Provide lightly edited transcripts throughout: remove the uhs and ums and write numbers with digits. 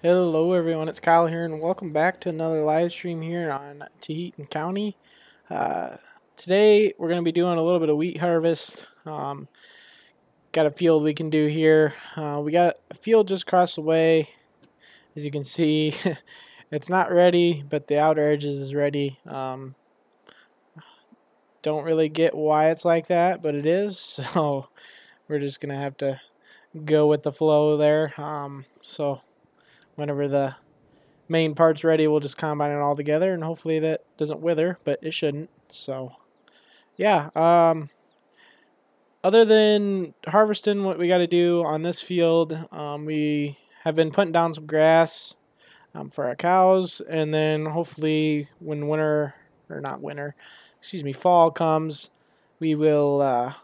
Hello everyone, it's Kyle here and welcome back to another live stream here on Taheton County. Uh, Today we're going to be doing a little bit of wheat harvest. Got a field we can do here. We got a field just across the way. As you can see, it's not ready, but the outer edges is ready. Don't really get why it's like that, but it is. So we're just going to have to go with the flow there. So whenever the main part's ready, we'll just combine it all together, and hopefully that doesn't wither, but it shouldn't. So yeah, other than harvesting what we got to do on this field, we have been putting down some grass for our cows, and then hopefully when winter, or not winter, excuse me, fall comes, we will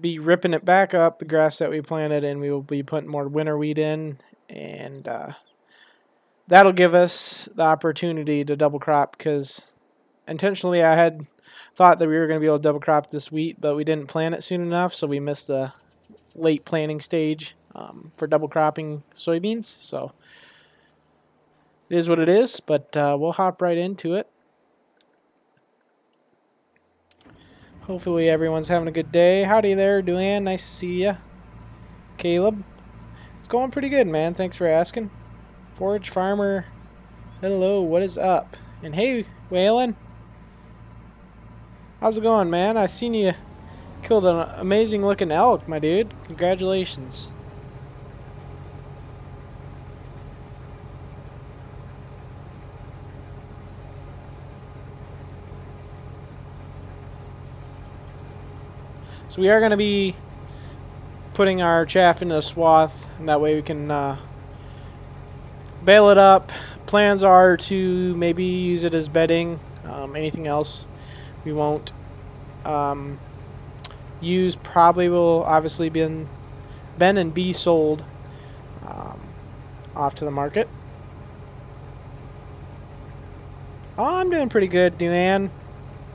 be ripping it back up, the grass that we planted, and we will be putting more winter wheat in, and that'll give us the opportunity to double crop, because intentionally I had thought that we were going to be able to double crop this wheat, but we didn't plant it soon enough, so we missed the late planting stage for double cropping soybeans. So it is what it is, but we'll hop right into it. Hopefully everyone's having a good day. Howdy there, Duane. Nice to see ya. Caleb. It's going pretty good, man. Thanks for asking. Forage Farmer. Hello, what is up? And hey, Waylon. How's it going, man? I seen you killed an amazing looking elk, my dude. Congratulations. So we are going to be putting our chaff into a swath, and that way we can bale it up. Plans are to maybe use it as bedding. Anything else we won't use probably will obviously been and be sold off to the market. Oh, I'm doing pretty good, Duane.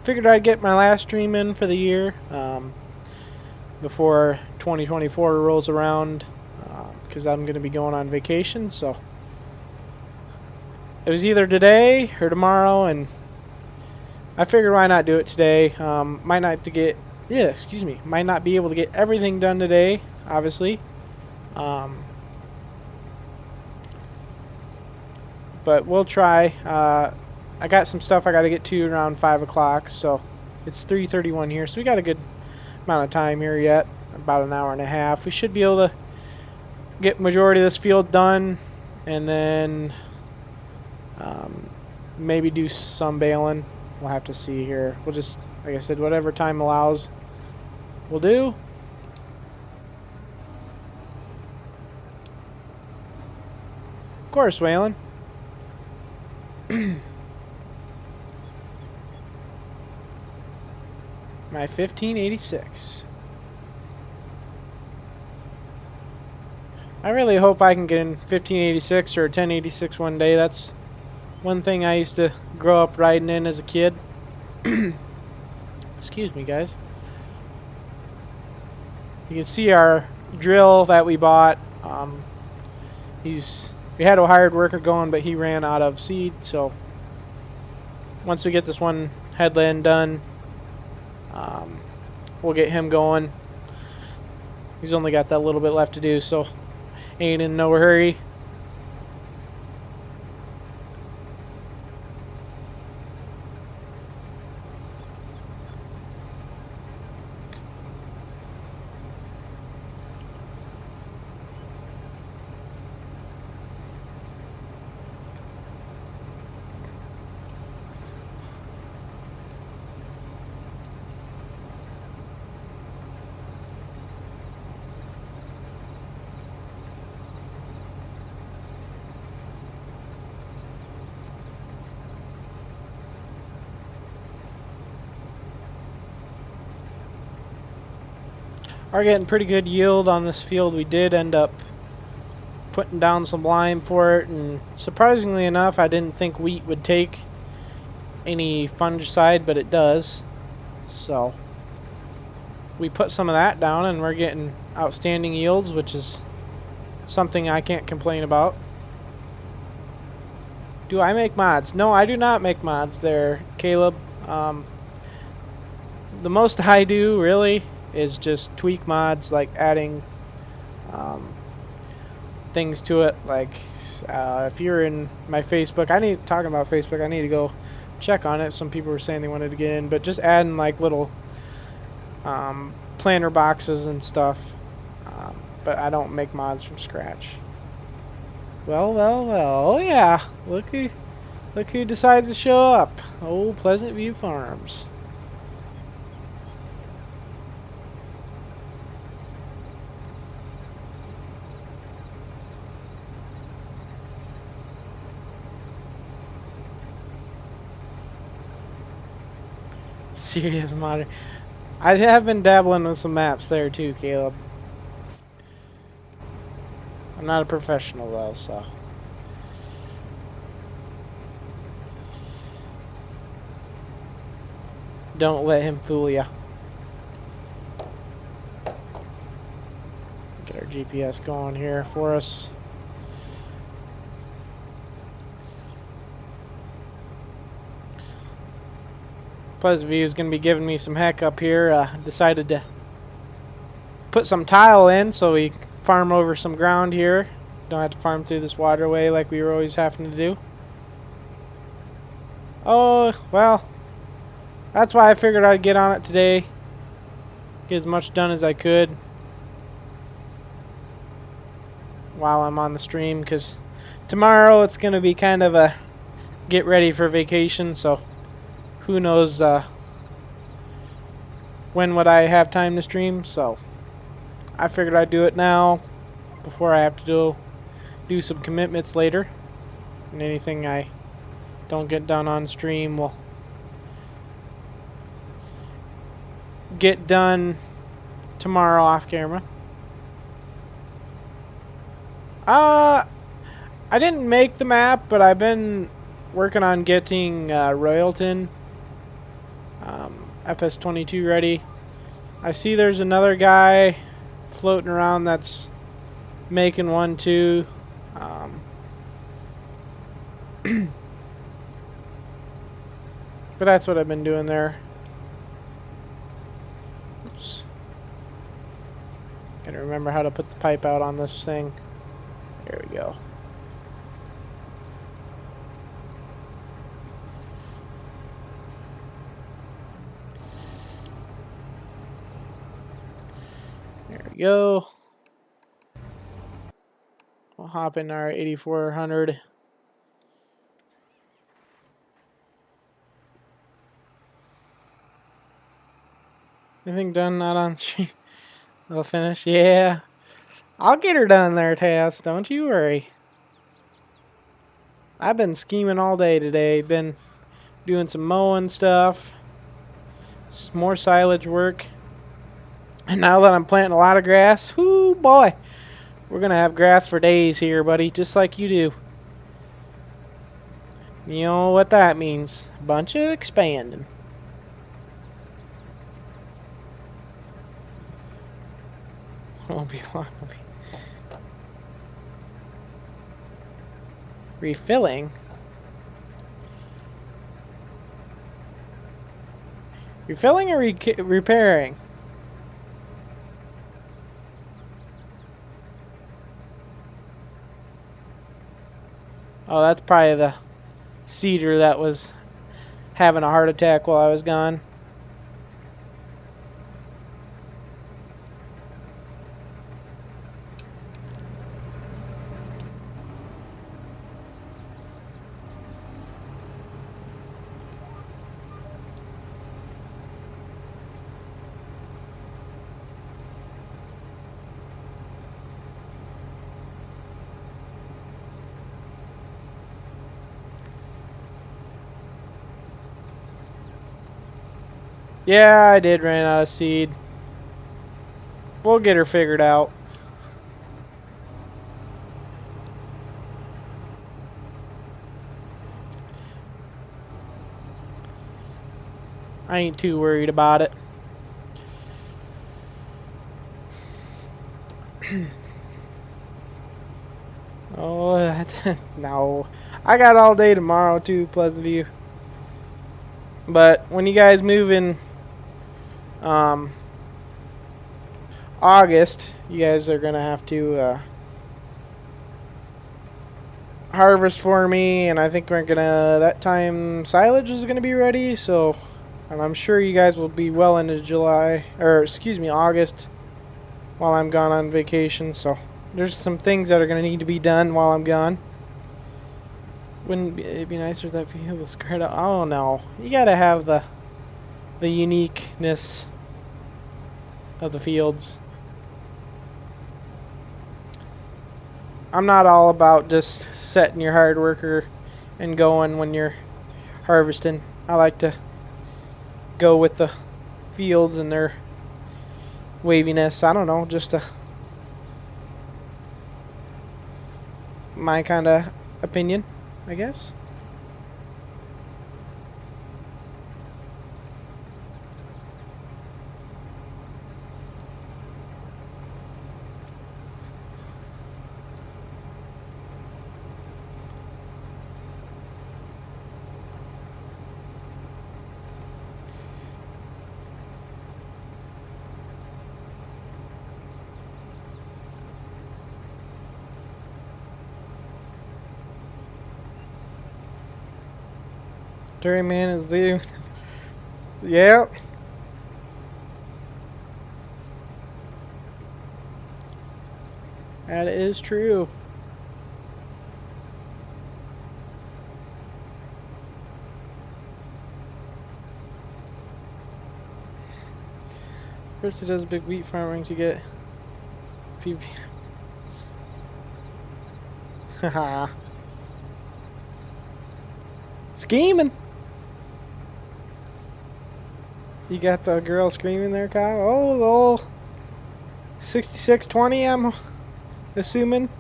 Figured I'd get my last stream in for the year before 2024 rolls around, because I'm going to be going on vacation. So it was either today or tomorrow, and I figured why not do it today. Might not be able to get everything done today, obviously. But we'll try. I got some stuff I got to get to around 5 o'clock, so it's 3:31 here, so we got a good amount of time here yet, about an hour and a half. We should be able to get majority of this field done, and then maybe do some baling. We'll have to see here. We'll just, like I said, whatever time allows, we'll do. Of course, Waylon. My 1586. I really hope I can get in 1586 or 1086 one day. That's one thing I used to grow up riding in as a kid. Excuse me, guys. You can see our drill that we bought. We had a hired worker going, but he ran out of seed. So once we get this one headland done, we'll get him going. He's only got that little bit left to do, so ain't in no hurry. Are getting pretty good yield on this field. We did end up putting down some lime for it, and surprisingly enough, I didn't think wheat would take any fungicide, but it does. So we put some of that down, and we're getting outstanding yields, which is something I can't complain about. Do I make mods? No, I do not make mods there, Caleb. The most I do, really, is just tweak mods, like adding things to it. Like, if you're in my Facebook, talking about Facebook, I need to go check on it. Some people were saying they wanted to get in, but just adding, like, little planner boxes and stuff. But I don't make mods from scratch. Well, well, well. Oh, yeah. Look who decides to show up. Oh, Pleasant View Farms. Serious modder. I have been dabbling with some maps there too, Caleb. I'm not a professional though, so. Don't let him fool ya. Get our GPS going here for us. Pleasant View is going to be giving me some heck up here. Decided to put some tile in so we farm over some ground here. Don't have to farm through this waterway like we were always having to do. Oh, well, that's why I figured I'd get on it today. Get as much done as I could while I'm on the stream, because tomorrow it's going to be kind of a get ready for vacation, so who knows when would I have time to stream. So I figured I'd do it now before I have to do some commitments later, and anything I don't get done on stream will get done tomorrow off camera. I didn't make the map, but I've been working on getting Royalton FS22 ready. I see there's another guy floating around that's making one too. But that's what I've been doing there. Oops. Gotta remember how to put the pipe out on this thing. There we go. There we go. We'll hop in our 8400. Anything done not on stream? We'll finish. Yeah. I'll get her done there, Taz. Don't you worry. I've been scheming all day today. Been doing some mowing stuff. Some more silage work. And now that I'm planting a lot of grass, whoo boy, we're going to have grass for days here, buddy, just like you do. You know what that means. A bunch of expanding. Won't be long. Refilling? Refilling or repairing? Oh, that's probably the cedar that was having a heart attack while I was gone. Yeah, I did run out of seed. We'll get her figured out. I ain't too worried about it. Oh, no. I got all day tomorrow too, Pleasant View. But when you guys move in um, August, you guys are gonna have to harvest for me, and I think we're gonna that time silage is gonna be ready. So, and I'm sure you guys will be well into July, or excuse me, August, while I'm gone on vacation. So there's some things that are gonna need to be done while I'm gone. Wouldn't it be nicer if that field was spread out? Oh no, you gotta have the uniqueness of the fields. I'm not all about just setting your hard worker and going when you're harvesting. I like to go with the fields and their waviness. I don't know, just my kind of opinion, I guess. Dairyman is leaving. Yeah. That is true. First it does big wheat farming to get PV. Haha. Scheming. You got the girl screaming there, Kyle? Oh, the old 6620, I'm assuming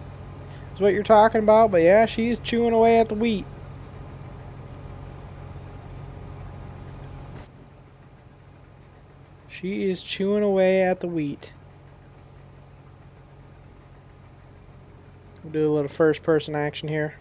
is what you're talking about. But yeah, she's chewing away at the wheat. She is chewing away at the wheat. We'll do a little first person action here.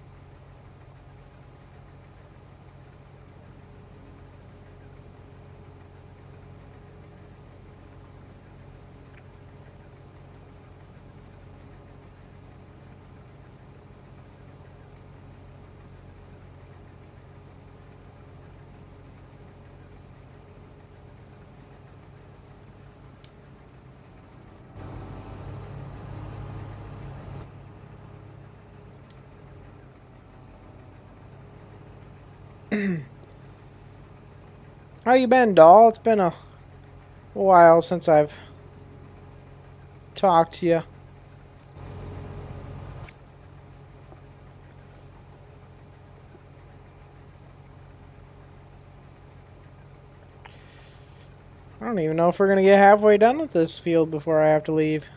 How you been, doll? It's been a while since I've talked to you. I don't even know if we're going to get halfway done with this field before I have to leave.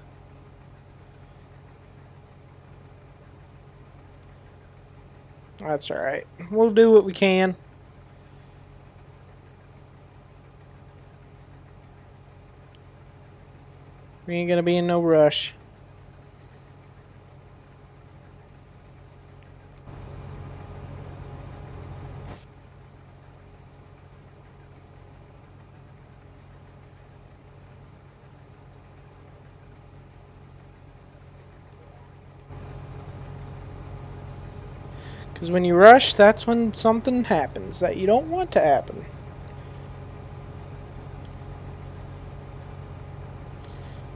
That's alright. We'll do what we can. We ain't going to be in no rush. Because when you rush, that's when something happens that you don't want to happen.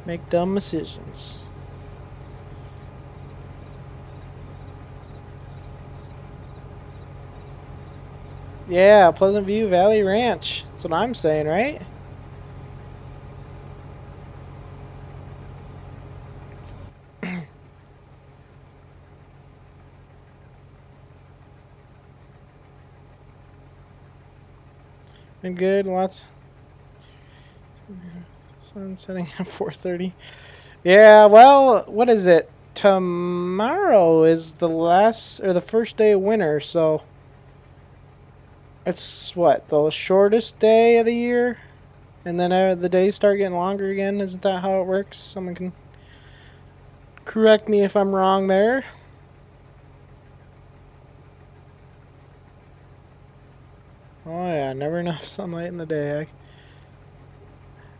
Make dumb decisions. Yeah, Pleasant View Valley Ranch. That's what I'm saying, right? Been good, lots. Sun setting at 4:30. Yeah, well, what is it? Tomorrow is the last or the first day of winter, so it's what, the shortest day of the year? And then the days start getting longer again. Isn't that how it works? Someone can correct me if I'm wrong there. Oh yeah, never enough sunlight in the day.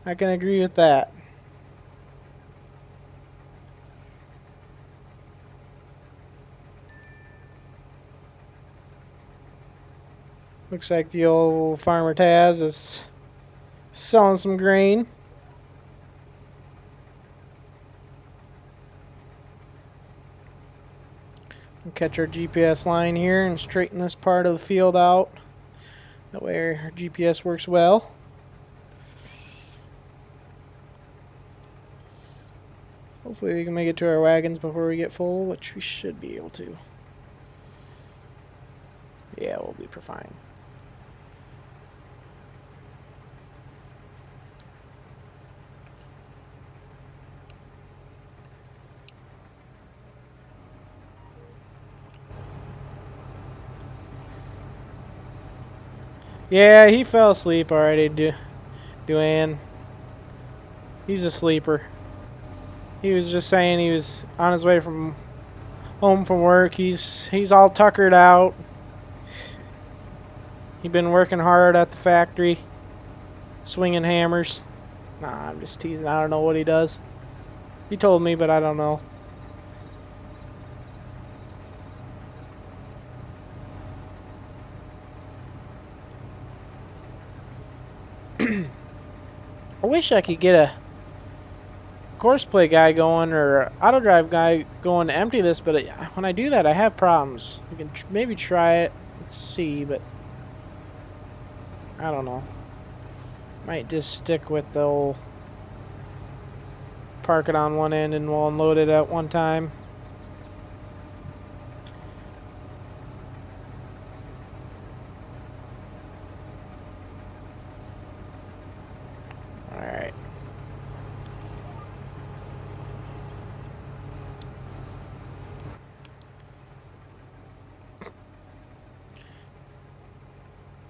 I can agree with that. Looks like the old farmer Taz is selling some grain. We'll catch our GPS line here and straighten this part of the field out. That way our GPS works well. Hopefully we can make it to our wagons before we get full, which we should be able to. Yeah, we'll be fine. Yeah, he fell asleep already, Duane. He's a sleeper. He was just saying he was on his way from home from work. He's all tuckered out. He'd been working hard at the factory, swinging hammers. Nah, I'm just teasing. I don't know what he does. He told me, but I don't know. I wish I could get a course play guy going or auto drive guy going to empty this, but when I do that, I have problems. We can maybe try it. Let's see, but I don't know. Might just stick with the old park it on one end and we'll unload it at one time. Alright.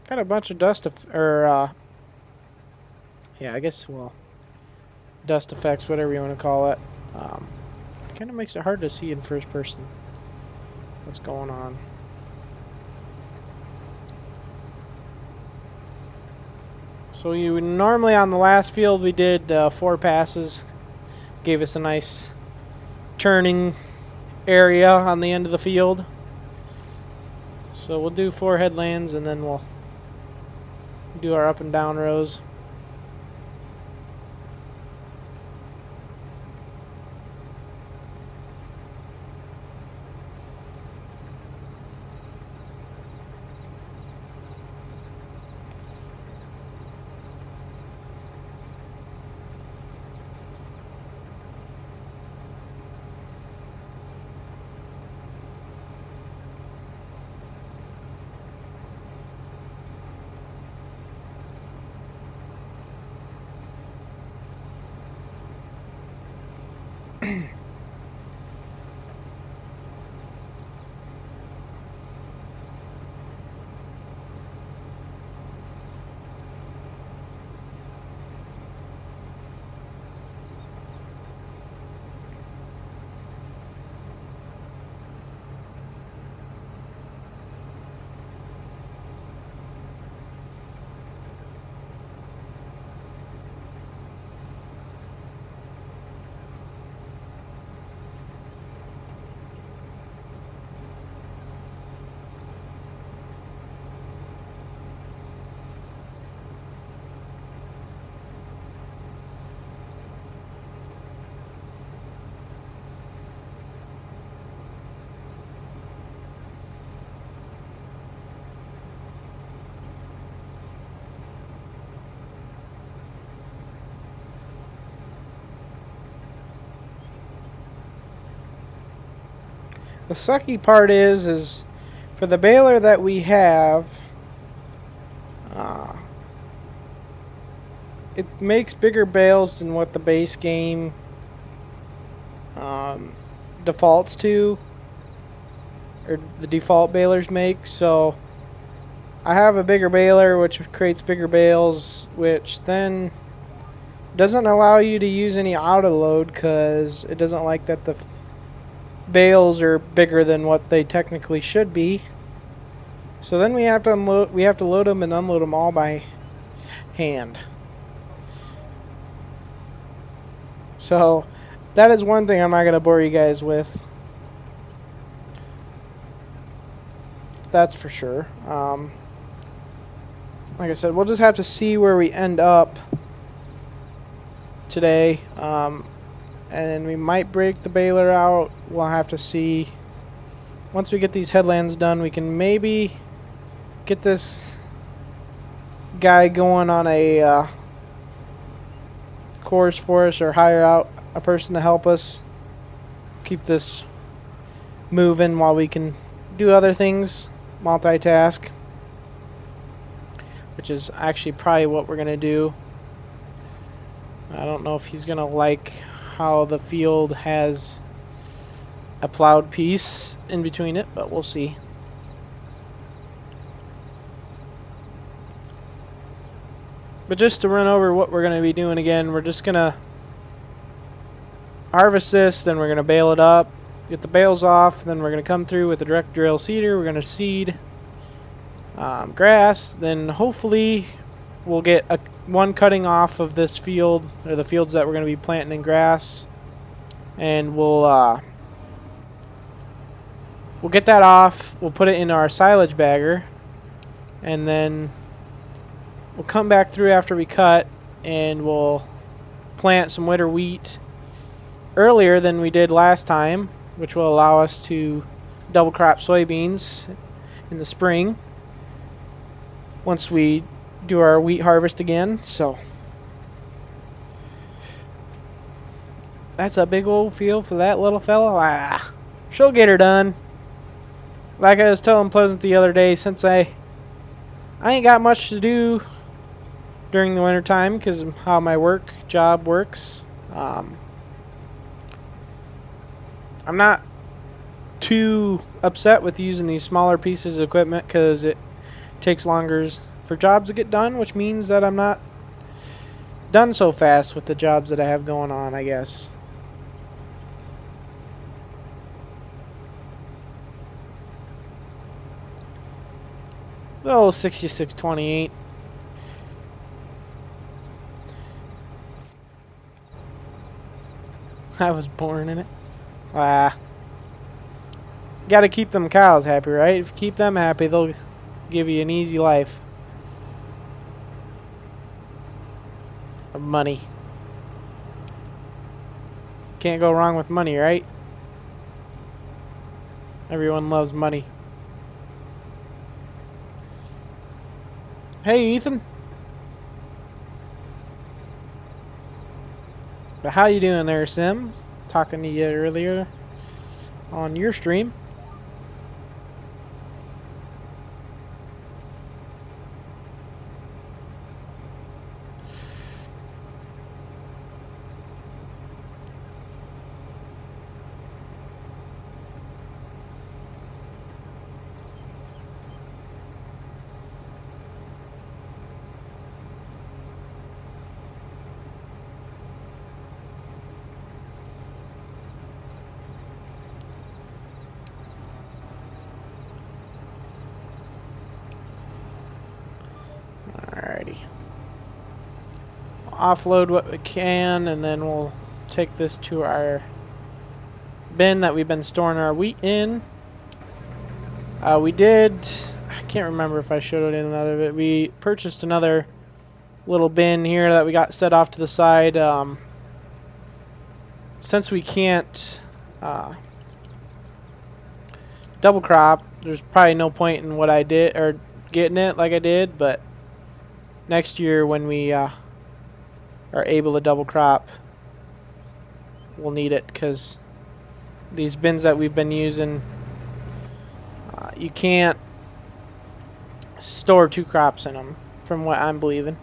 Got a bunch of dust, yeah, I guess, well, dust effects, whatever you want to call it. Kind of makes it hard to see in first person what's going on. So you normally on the last field we did 4 passes, gave us a nice turning area on the end of the field. So we'll do 4 headlands and then we'll do our up and down rows. The sucky part is for the baler that we have, it makes bigger bales than what the base game defaults to, or the default balers make. So I have a bigger baler which creates bigger bales, which then doesn't allow you to use any auto load because it doesn't like that the bales are bigger than what they technically should be. So then we have to unload. We have to load them and unload them all by hand. So that is one thing I'm not gonna bore you guys with. That's for sure. Like I said, we'll just have to see where we end up today. And we might break the baler out. We'll have to see. Once we get these headlands done, we can maybe get this guy going on a course for us, or hire out a person to help us keep this moving while we can do other things, multitask, which is actually probably what we're going to do. I don't know if he's going to like how the field has a plowed piece in between it, but we'll see. But just to run over what we're going to be doing again, we're just going to harvest this, then we're going to bale it up, get the bales off, then we're going to come through with a direct drill seeder. We're going to seed grass, then hopefully we'll get one cutting off of this field, or the fields that we're going to be planting in grass, and we'll get that off. We'll put it in our silage bagger, and then we'll come back through after we cut, and we'll plant some winter wheat earlier than we did last time, which will allow us to double crop soybeans in the spring once we do our wheat harvest again. So that's a big old field for that little fella. She'll get her done. Like I was telling Pleasant the other day, since I ain't got much to do during the winter time because of how my job works. I'm not too upset with using these smaller pieces of equipment because it takes longer for jobs to get done, which means that I'm not done so fast with the jobs that I have going on, I guess. Oh, 6628. I was born in it. Gotta keep them cows happy, right? If you keep them happy, they'll give you an easy life of money. Can't go wrong with money, right? Everyone loves money. Hey, Ethan. But how you doing there, Sims? Talking to you earlier on your stream. Alrighty. Offload what we can, and then we'll take this to our bin that we've been storing our wheat in. We did, I can't remember if I showed it in another bit. We purchased another little bin here that we got set off to the side. Since we can't double crop, there's probably no point in what I did, or getting it like I did, but next year when we are able to double crop, we'll need it, because these bins that we've been using, you can't store 2 crops in them, from what I'm believing.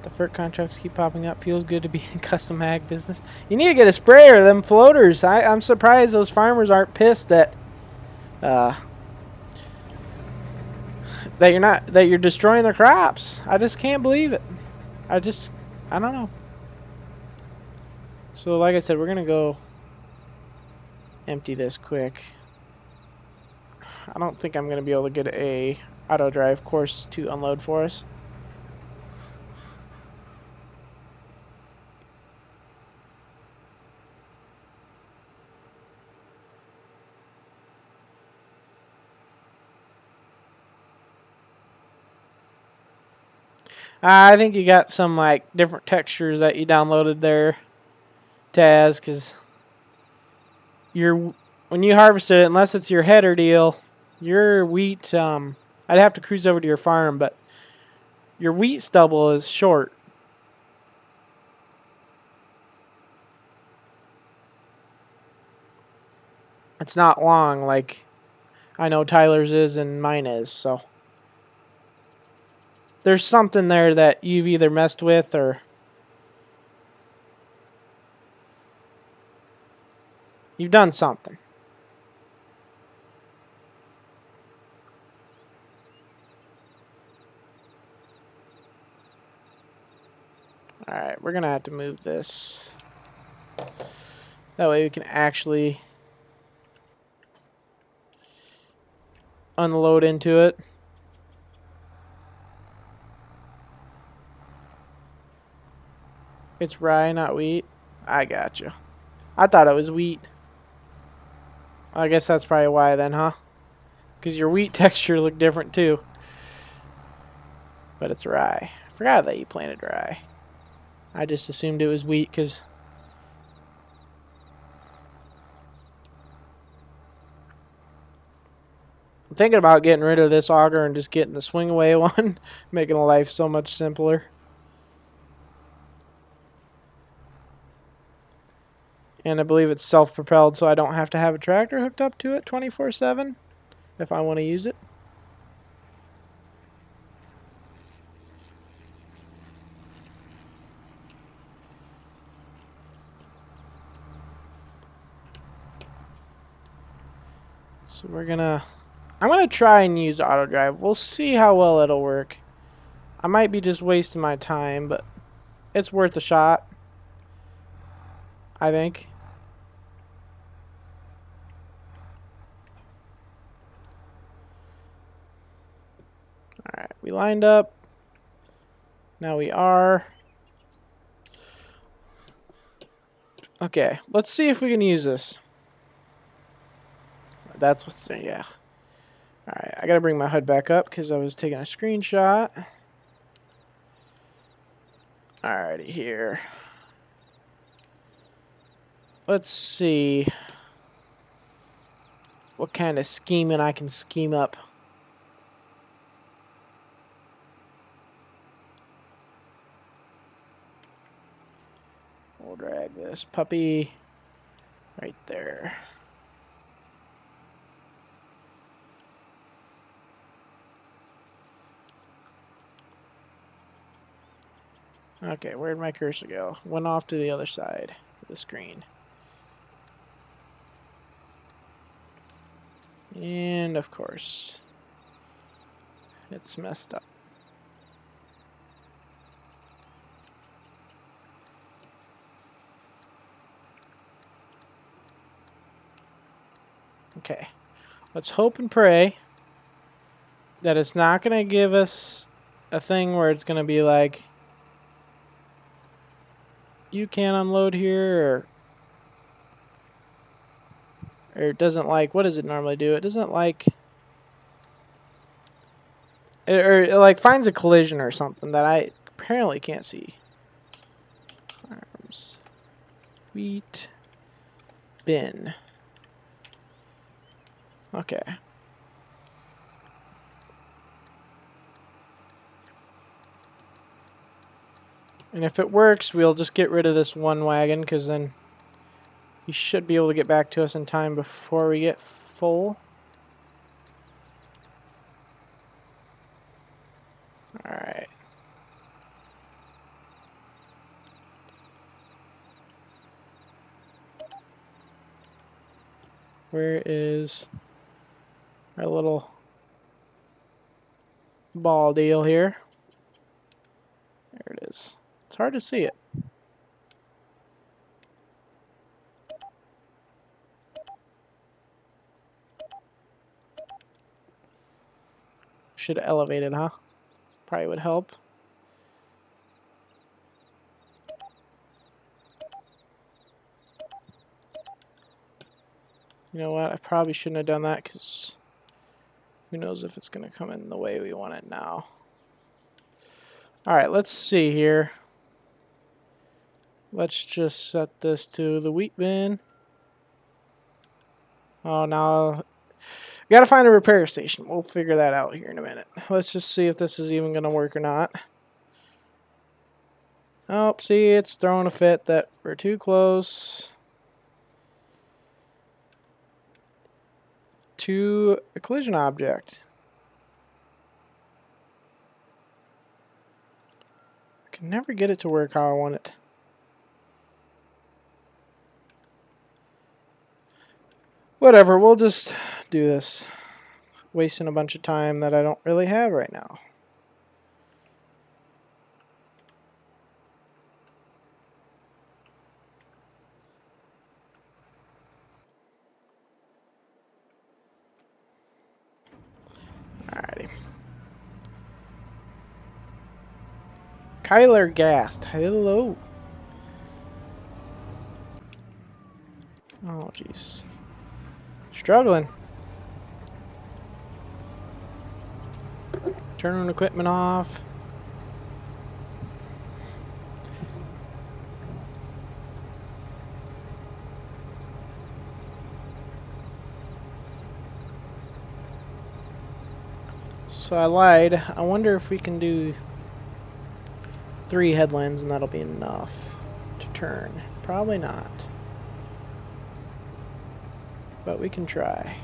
The FERC contracts keep popping up. Feels good to be in custom ag business. You need to get a sprayer of them floaters. I'm surprised those farmers aren't pissed that you're destroying their crops. I just can't believe it. I don't know. So like I said, we're gonna go empty this quick. I don't think I'm going to be able to get a auto drive course to unload for us. I think you got some like different textures that you downloaded there, Taz, because when you harvested it, unless it's your header deal, your wheat, I'd have to cruise over to your farm, but your wheat stubble is short. It's not long like I know Tyler's is and mine is, so there's something there that you've either messed with or you've done something. Alright, we're going to have to move this. That way we can actually unload into it. It's rye, not wheat. I gotcha. I thought it was wheat. I guess that's probably why then, huh? Because your wheat texture looked different too. But it's rye. I forgot that you planted rye. I just assumed it was wheat because I'm thinking about getting rid of this auger and just getting the swing away one, making life so much simpler. And I believe it's self-propelled, so I don't have to have a tractor hooked up to it 24/7 if I want to use it. So I'm gonna try and use auto drive. We'll see how well it'll work. I might be just wasting my time, but it's worth a shot, I think. Alright, we lined up. Now we are. Okay, let's see if we can use this. That's what's, yeah. Alright, I gotta bring my HUD back up because I was taking a screenshot. Alrighty, here. Let's see what kind of scheming I can scheme up. We'll drag this puppy right there. Okay, where'd my cursor go? Went off to the other side of the screen. And of course, it's messed up. Okay, let's hope and pray that it's not going to give us a thing where it's going to be like, you can't unload here, or it doesn't like, what does it normally do? It doesn't like, or it like finds a collision or something that I apparently can't see. Arms, wheat, bin. Okay. And if it works, we'll just get rid of this one wagon, because then he should be able to get back to us in time before we get full. Alright. Where is our little ball deal here? There it is. It's hard to see it. Should elevate it, huh? Probably would help. You know what? I probably shouldn't have done that because who knows if it's going to come in the way we want it now. Alright, let's see here. Let's just set this to the wheat bin. Oh, now we gotta find a repair station. We'll figure that out here in a minute. Let's just see if this is even gonna work or not. Oh, see, it's throwing a fit that we're too close to a collision object. I can never get it to work how I want it. Whatever, we'll just do this. Wasting a bunch of time that I don't really have right now. Alrighty. Kyler gassed. Hello. Oh, jeez. Struggling. Turning equipment off. So I lied. I wonder if we can do 3 headlands and that'll be enough to turn. Probably not. But we can try.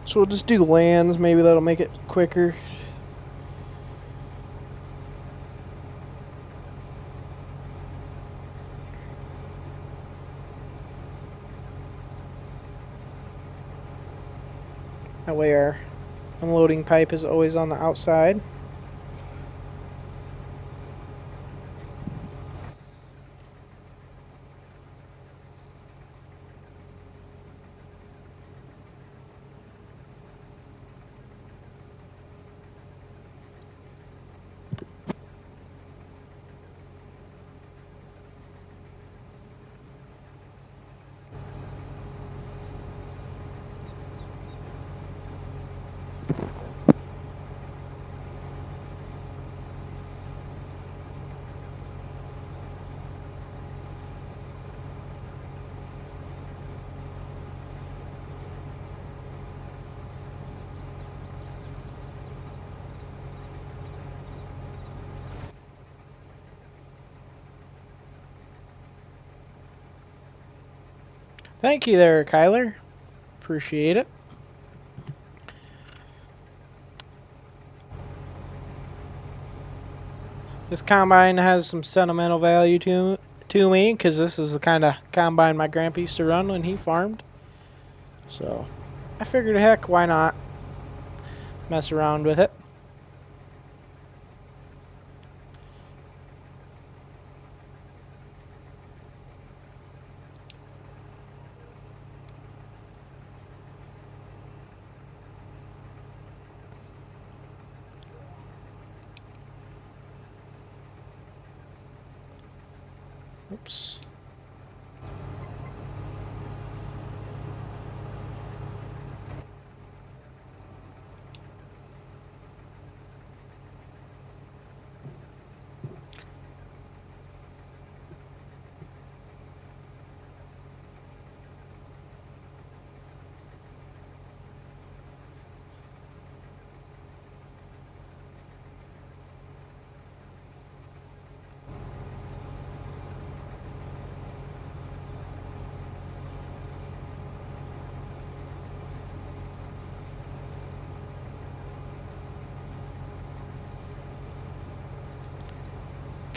So we'll just do lands, maybe that'll make it quicker. That way our unloading pipe is always on the outside. Thank you there, Kyler. Appreciate it. This combine has some sentimental value to me because this is the kind of combine my grandpa used to run when he farmed. So I figured, heck, why not mess around with it. Oops.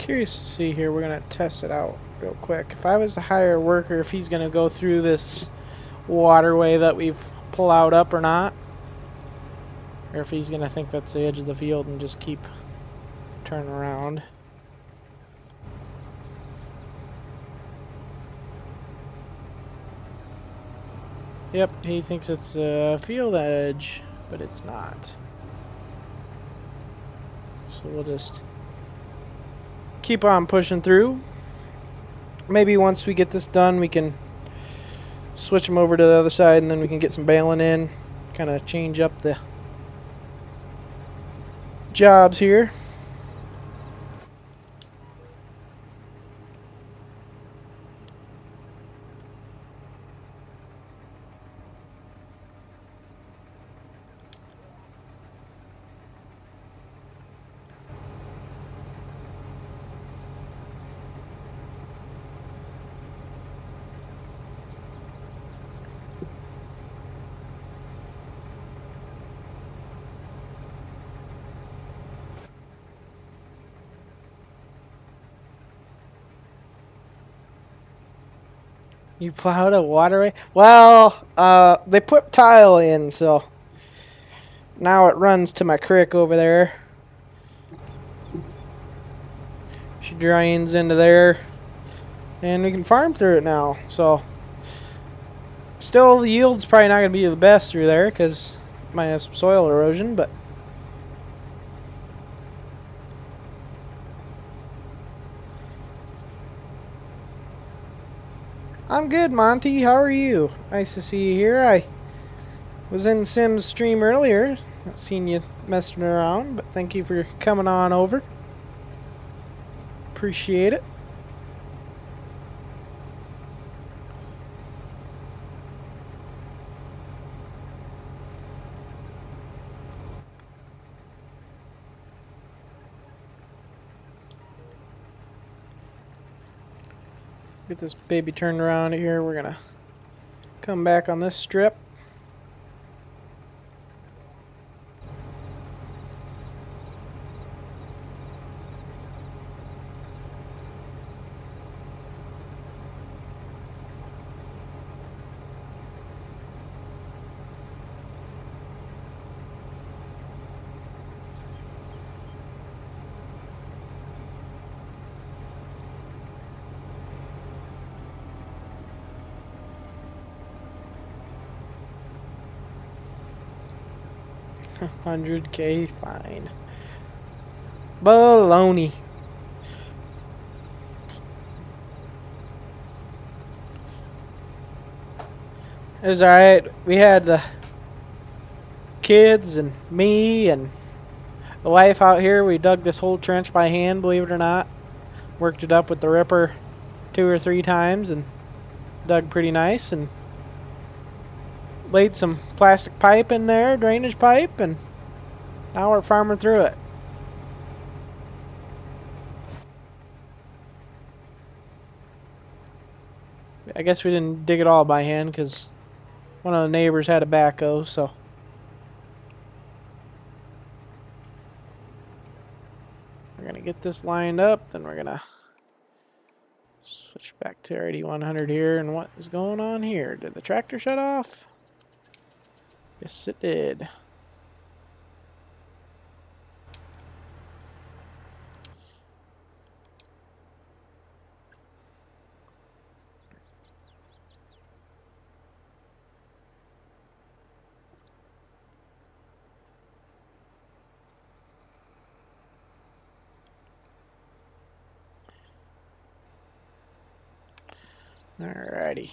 Curious to see here. We're gonna test it out real quick. If I was to hire a worker, if he's gonna go through this waterway that we've plowed up or not, or if he's gonna think that's the edge of the field and just keep turning around. Yep, he thinks it's a field edge, but it's not. So we'll just keep on pushing through. Maybe once we get this done, we can switch them over to the other side, and then we can get some baling in, kind of change up the jobs here. You plowed a waterway? Well, they put tile in, so now it runs to my creek over there. She drains into there, and we can farm through it now. So, still, the yield's probably not going to be the best through there because might have some soil erosion, but I'm good, Monty. How are you? Nice to see you here. I was in Sim's stream earlier. I've seen you messing around, but thank you for coming on over. Appreciate it. Get this baby turned around here. We're gonna come back on this strip. $100K fine. Baloney. It was alright. We had the kids and me and the wife out here. We dug this whole trench by hand, believe it or not. Worked it up with the ripper 2 or 3 times and dug pretty nice, and laid some plastic pipe in there, drainage pipe, and now we're farming through it. I guess we didn't dig it all by hand because one of the neighbors had a backhoe, so we're gonna get this lined up, then we're gonna switch back to our 8100 here. And what is going on here? Did the tractor shut off? Yes, it did. Alrighty.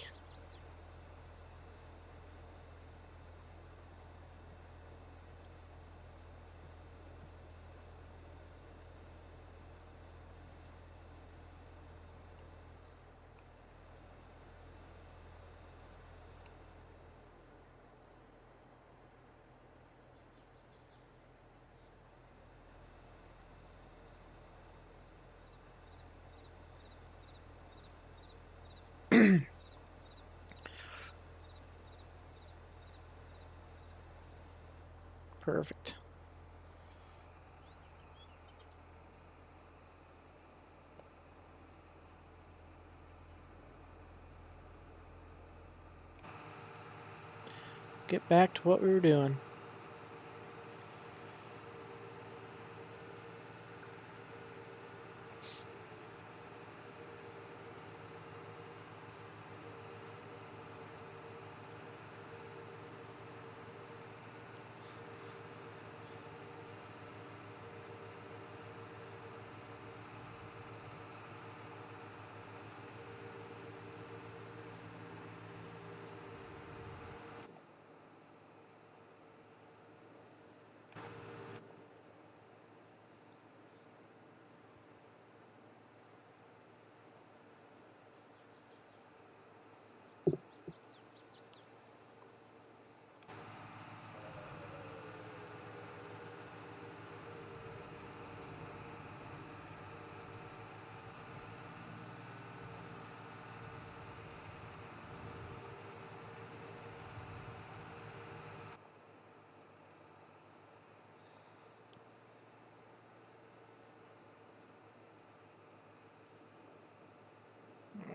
Perfect. get back to what we were doing.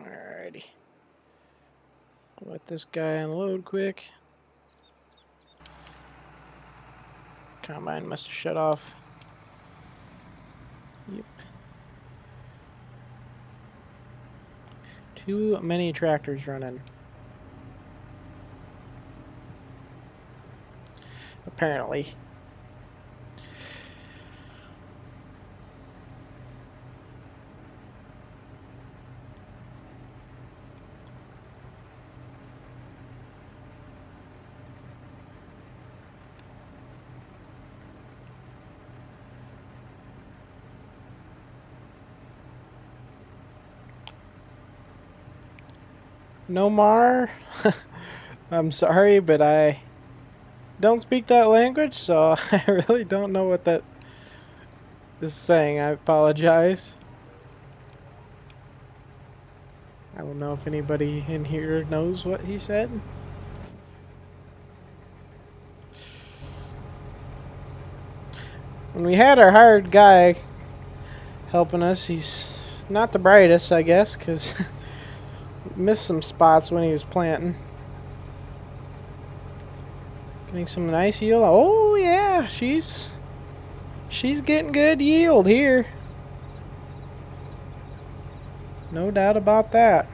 Alrighty. Let this guy unload quick. Combine must have shut off. Yep. Too many tractors running. Apparently. No more. I'm sorry, but I don't speak that language, so I really don't know what that is saying. I apologize. I don't know if anybody in here knows what he said. When we had our hired guy helping us, he's not the brightest, I guess, because missed some spots when he was planting. Getting some nice yield. Oh yeah, she's getting good yield here. No doubt about that.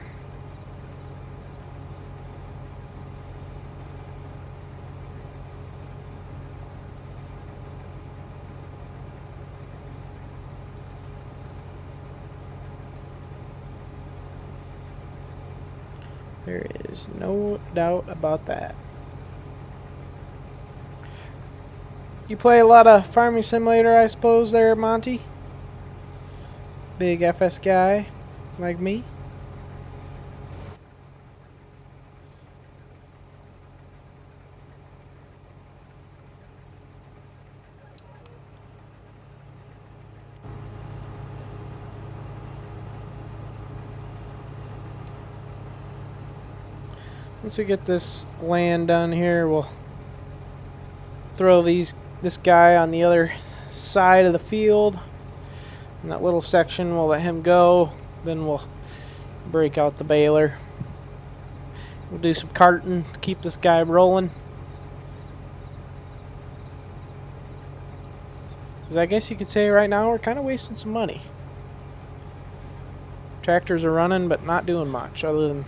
There is no doubt about that. You play a lot of Farming Simulator, I suppose, there, Monty? Big FS guy like me? Once we get this land done here, we'll throw this guy on the other side of the field. In that little section, we'll let him go. Then we'll break out the baler. We'll do some carting to keep this guy rolling. Because I guess you could say right now we're kind of wasting some money. Tractors are running, but not doing much other than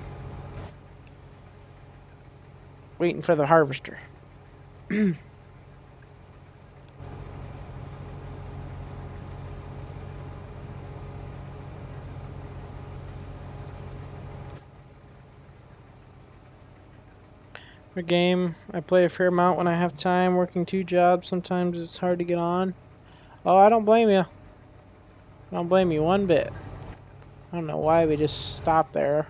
waiting for the harvester. A game I play a fair amount when I have time, working 2 jobs. Sometimes it's hard to get on. Oh, I don't blame you. I don't blame you one bit. I don't know why we just stopped there.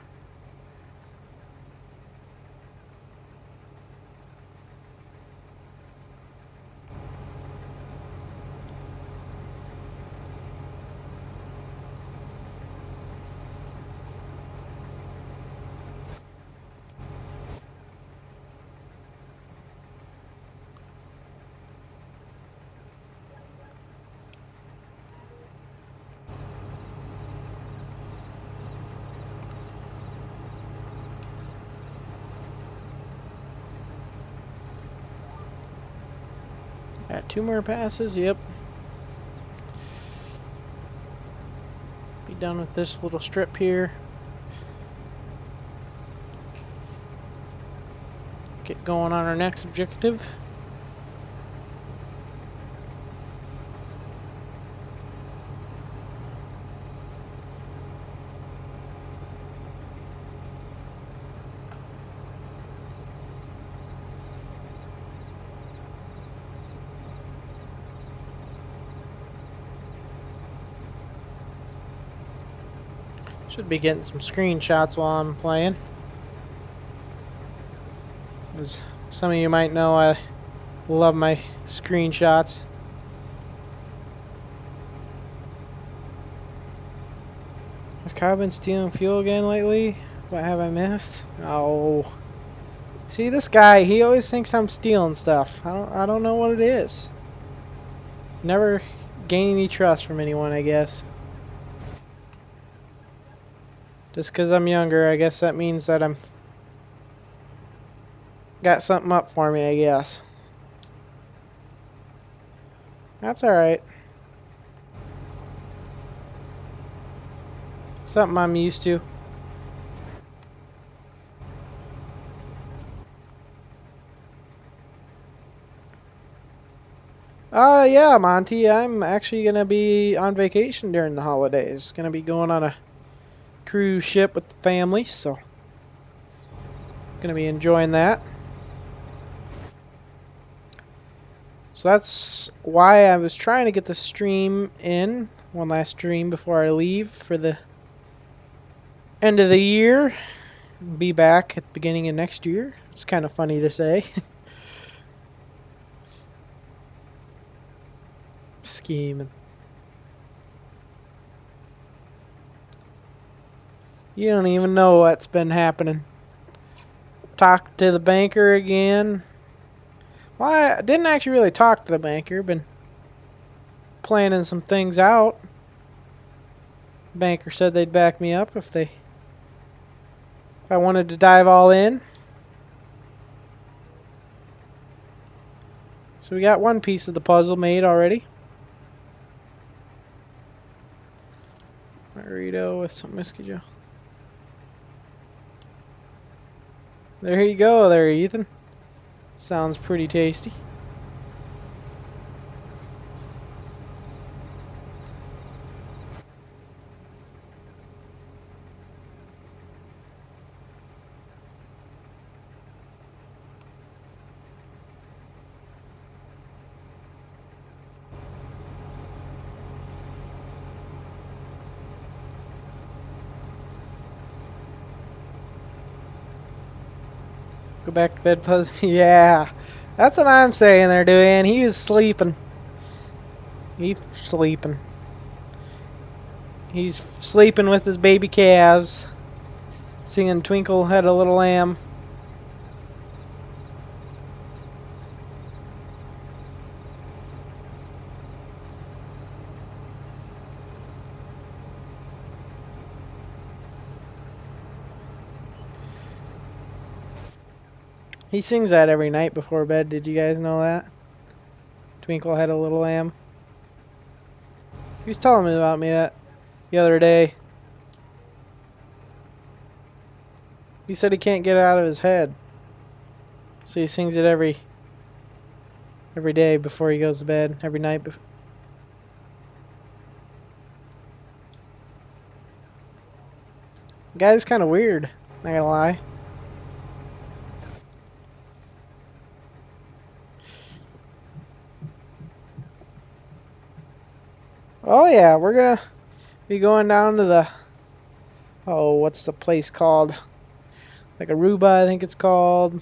Got 2 more passes, yep. Be done with this little strip here. Get going on our next objective. Should be getting some screenshots while I'm playing. As some of you might know, I love my screenshots. Has Kyle been stealing fuel again lately? What have I missed? Oh. See, this guy, he always thinks I'm stealing stuff. I don't know what it is. Never gain any trust from anyone, I guess. Just because I'm younger, I guess that means that I'm got something up for me, I guess. That's alright. Something I'm used to. Yeah, Monty, I'm actually going to be on vacation during the holidays. Going to be going on a cruise ship with the family, so going to be enjoying that. So that's why I was trying to get the stream in, one last stream before I leave for the end of the year. Be back at the beginning of next year. It's kind of funny to say. Scheming. You don't even know what's been happening. Talked to the banker again. Well, I didn't actually really talk to the banker. Been planning some things out. Banker said they'd back me up if I wanted to dive all in. So we got one piece of the puzzle made already. Burrito with some Miskito. There you go there, Ethan. Sounds pretty tasty. Go back to bed, Puzzle. Yeah, that's what I'm saying there, doing. He was sleeping. He's sleeping. He's sleeping with his baby calves, singing Twinkle Had a Little Lamb. He sings that every night before bed. Did you guys know that? Twinkle Had a Little Lamb. He was telling me about me that the other day. He said he can't get it out of his head. So he sings it every day before he goes to bed, every night. The guy's kind of weird, not gonna lie. Oh yeah, we're gonna be going down to the, oh, what's the place called? Like Aruba, I think it's called.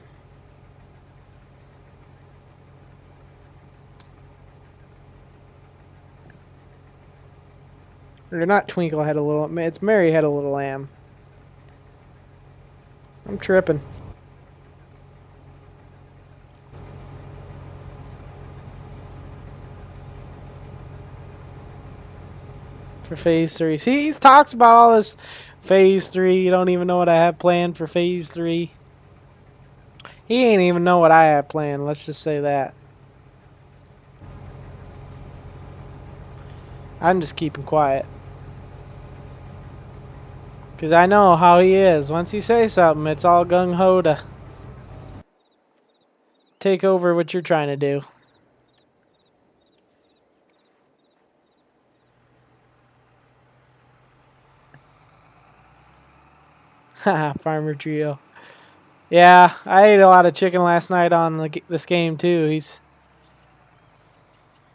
Or not Twinkle Had a Little, it's Mary Had a Little Lamb. I'm tripping. For phase 3. See, he talks about all this phase 3. You don't even know what I have planned for phase 3. He ain't even know what I have planned, let's just say that. I'm just keeping quiet. Because I know how he is. Once he says something, it's all gung-ho to take over what you're trying to do. Haha, Farmer Trio. Yeah, I ate a lot of chicken last night on this game too.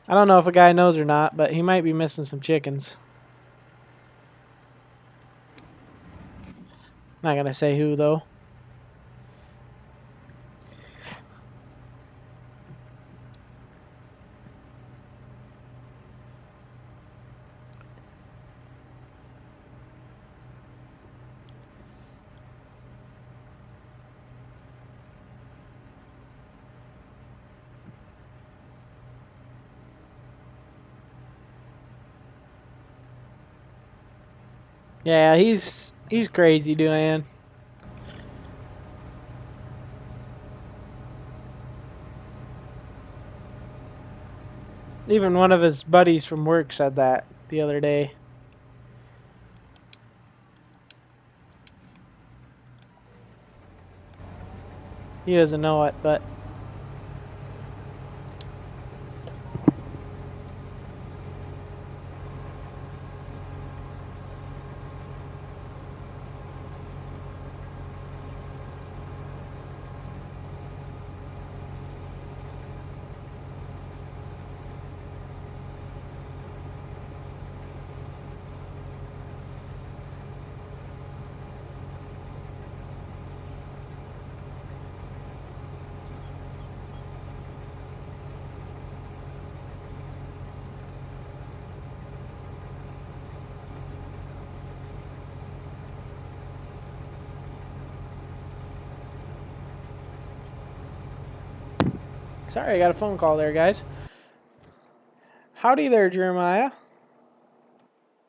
I don't know if a guy knows or not, but he might be missing some chickens. Not gonna say who though. Yeah, he's crazy, Duane. Even one of his buddies from work said that the other day. He doesn't know it, but sorry, I got a phone call there, guys. Howdy there, Jeremiah.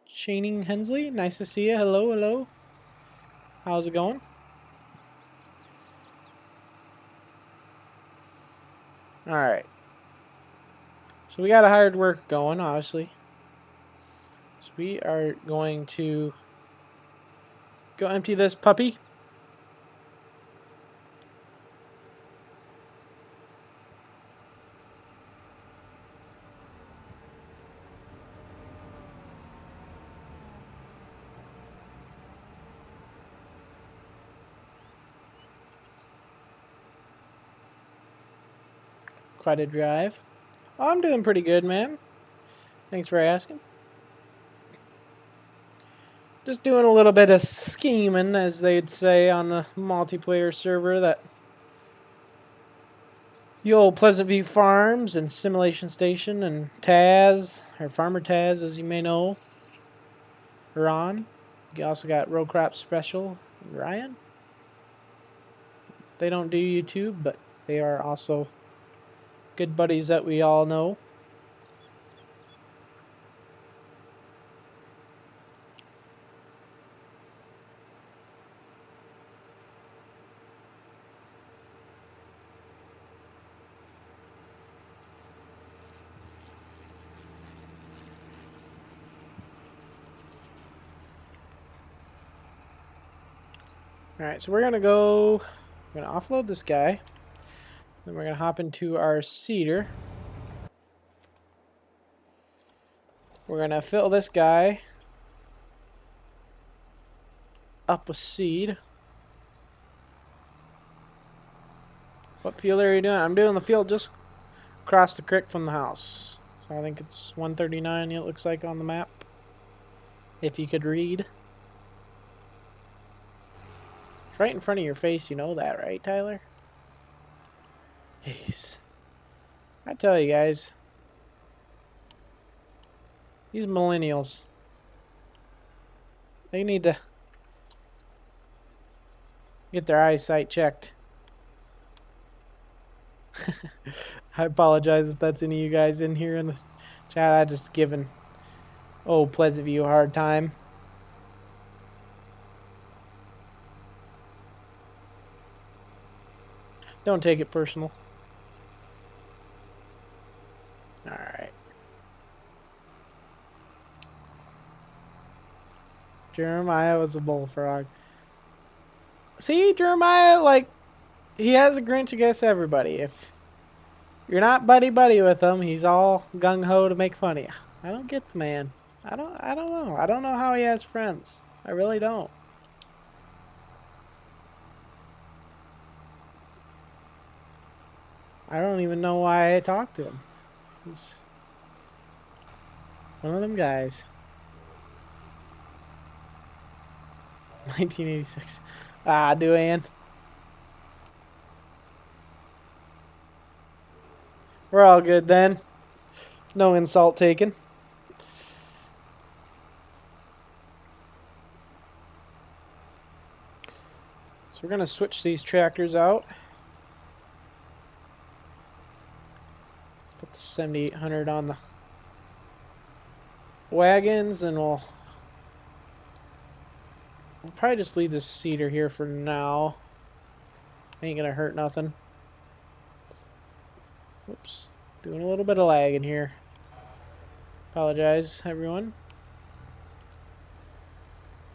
Channing Hensley, nice to see you. Hello, hello. How's it going? Alright. So we got a hired work going, obviously. So we are going to go empty this puppy. Quite a drive. Oh, I'm doing pretty good, man. Thanks for asking. Just doing a little bit of scheming, as they'd say on the multiplayer server, that the old Pleasant View Farms and Simulation Station and Taz, or Farmer Taz, as you may know, are on. You also got Row Crop Special, Ryan. They don't do YouTube, but they are also good buddies that we all know. Alright, so we're going to offload this guy. Then we're going to hop into our seeder. We're going to fill this guy up with seed. What field are you doing? I'm doing the field just across the creek from the house. So I think it's 139, it looks like on the map. If you could read. It's right in front of your face, you know that, right, Tyler? Jeez. I tell you guys, these millennials, they need to get their eyesight checked. I apologize if that's any of you guys in here in the chat. I just given Pleasant View a hard time. Don't take it personal. Alright. Jeremiah was a bullfrog. See, Jeremiah, like, he has a Grinch against everybody. If you're not buddy-buddy with him, he's all gung-ho to make fun of you. I don't get the man. I don't know. I don't know how he has friends. I really don't. I don't even know why I talk to him. He's one of them guys. 1986. Ah, Duane. We're all good then. No insult taken. So we're going to switch these tractors out. Put the 7800 on the wagons, and we'll probably just leave this seeder here for now. Ain't going to hurt nothing. Oops. Doing a little bit of lag in here. Apologize, everyone.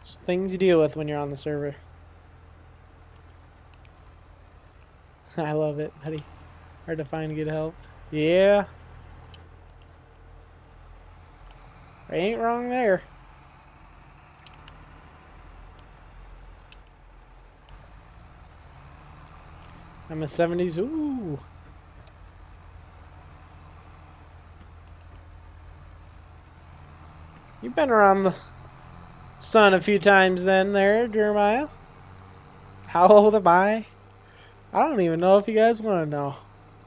It's things you deal with when you're on the server. I love it, buddy. Hard to find good help. Yeah. I ain't wrong there. I'm a 70s. Ooh. You've been around the sun a few times then there, Jeremiah. How old am I? I don't even know if you guys want to know.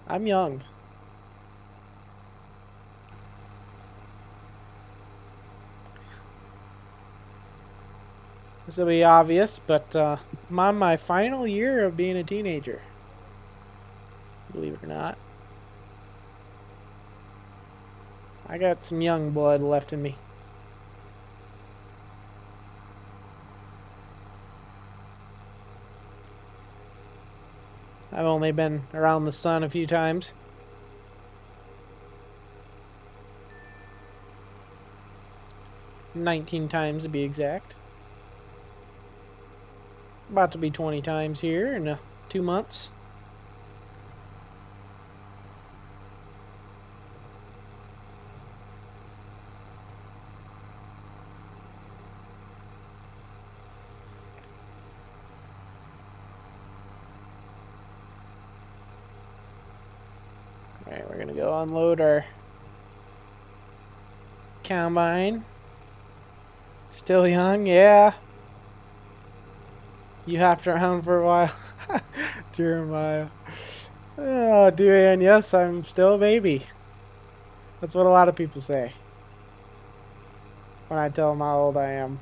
I'm young. This will be obvious, but I'm on my final year of being a teenager. Believe it or not. I got some young blood left in me. I've only been around the sun a few times. "19 times to be exact. About to be 20 times here in 2 months. Alright, we're going to go unload our combine. Still young, yeah. You hopped around for a while. Jeremiah. Oh, Duane, yes, I'm still a baby. That's what a lot of people say when I tell them how old I am.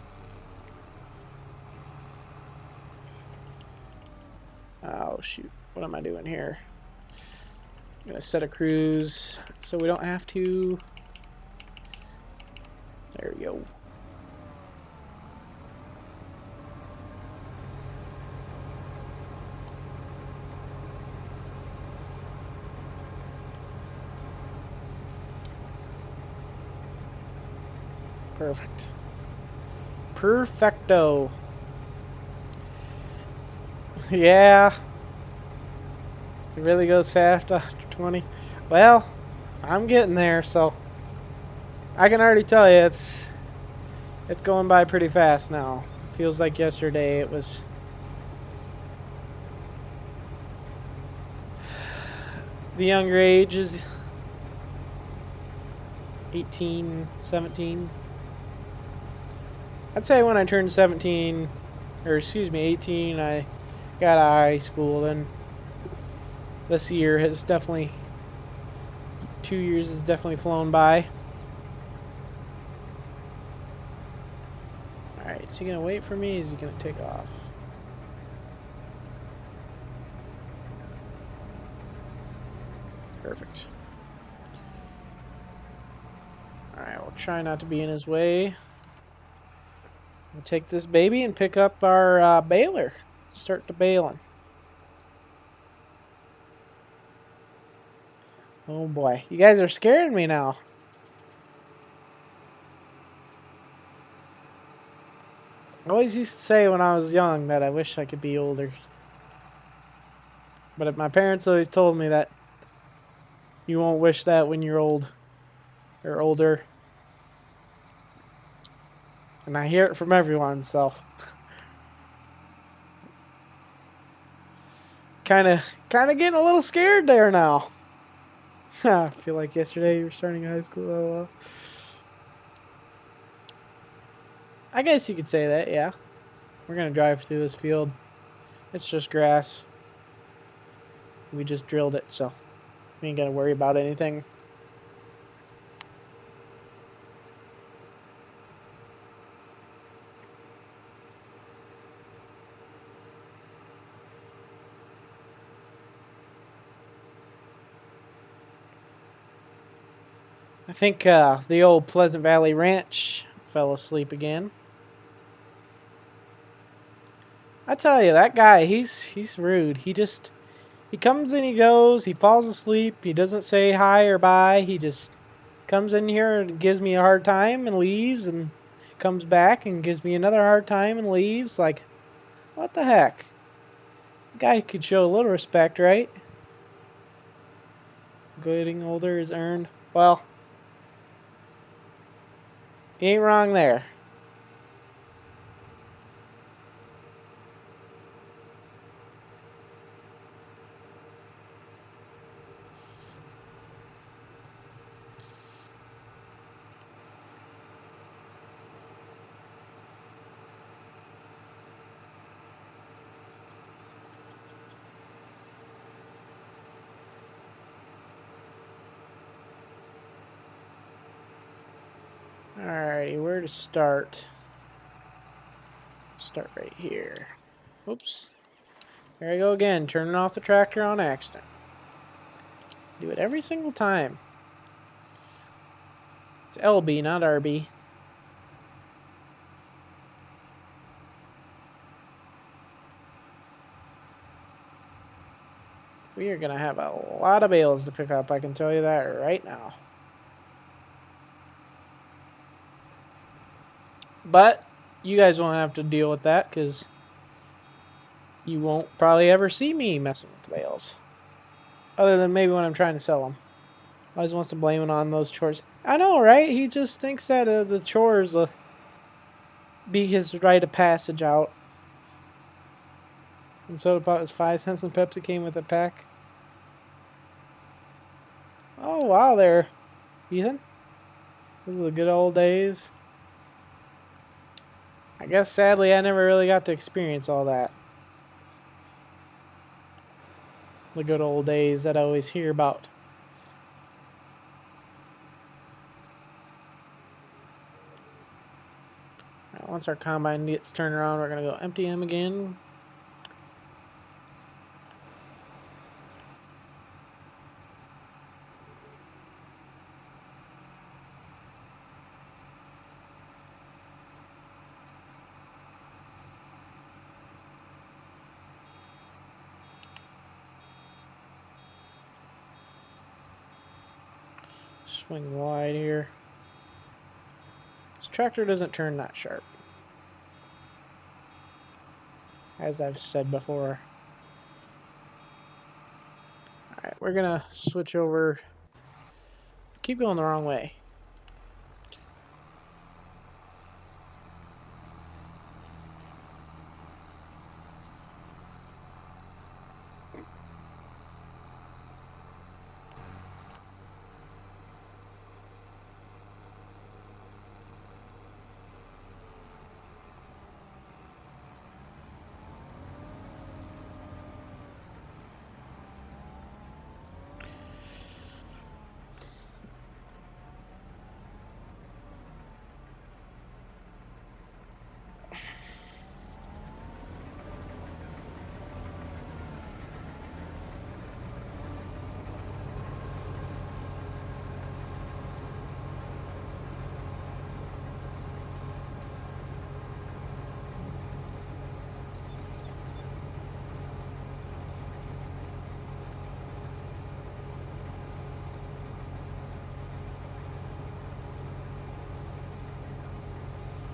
Oh, shoot. What am I doing here? I'm going to set a cruise so we don't have to. There we go. Perfect. Perfecto. Yeah. It really goes fast after 20. Well, I'm getting there, so I can already tell you it's going by pretty fast now. It feels like yesterday it was the younger ages, 18, 17. I'd say when I turned 17, or excuse me, 18, I got out of high school. Then this year has definitely, 2 years has definitely flown by. Alright, is he going to wait for me? Is he going to take off? Perfect. Alright, we'll try not to be in his way. We'll take this baby and pick up our baler. Start the baling. Oh boy, you guys are scaring me now. always used to say when I was young that I wish I could be older. But my parents always told me that you won't wish that when you're old or older. And I hear it from everyone, so kind of getting a little scared there now. I feel like yesterday you were starting high school. I guess you could say that, yeah. We're gonna drive through this field. It's just grass. We just drilled it, so we ain't gotta worry about anything. I think the old Pleasant Valley Ranch fell asleep again. I tell you, that guy, he's rude. He comes and he goes, he falls asleep, he doesn't say hi or bye, he just comes in here and gives me a hard time and leaves and comes back and gives me another hard time and leaves. Like, what the heck? The guy could show a little respect, right? Getting older is earned. Well, he ain't wrong there. Alrighty, where to start? Start right here. Oops. There I go again, turning off the tractor on accident. Do it every single time. It's LB, not RB. We are going to have a lot of bales to pick up, I can tell you that right now. But you guys won't have to deal with that because you won't probably ever see me messing with the bales. Other than maybe when I'm trying to sell them. Always wants to blame it on those chores. I know, right? He just thinks that the chores will be his rite of passage out. And so about his 5 cents and Pepsi came with a pack. Oh, wow there, Ethan. Those are the good old days. I guess sadly I never really got to experience all that. The good old days that I always hear about. Right, once our combine gets turned around, we're going to go empty him again. Swing wide here. This tractor doesn't turn that sharp, as I've said before. Alright, we're gonna switch over. Keep going the wrong way.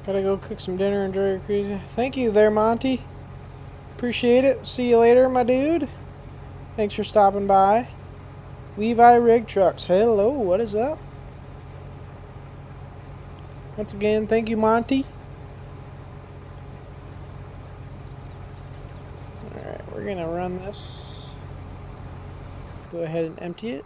Gotta go cook some dinner, enjoy your cruise. Thank you there, Monty. Appreciate it. See you later, my dude. Thanks for stopping by. Levi Rig Trucks. Hello, what is up? Once again, thank you, Monty. Alright, we're gonna run this. Go ahead and empty it.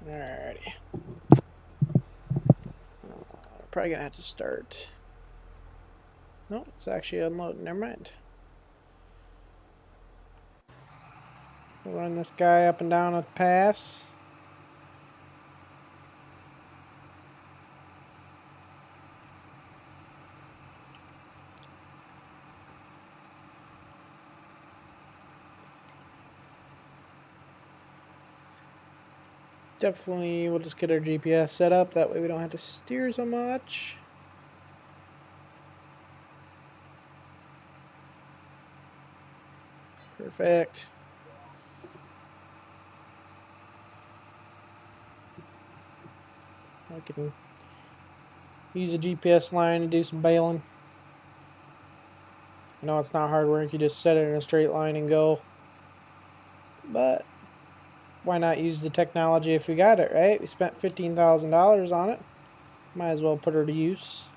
Alrighty. Probably gonna have to start. No, it's actually unloading. Never mind. We'll run this guy up and down a pass. Definitely, we'll just get our GPS set up. That way we don't have to steer so much. Perfect. I can use a GPS line to do some bailing. I know it's not hard work. You just set it in a straight line and go. But why not use the technology if we got it, right? We spent $15,000 on it. Might as well put her to use.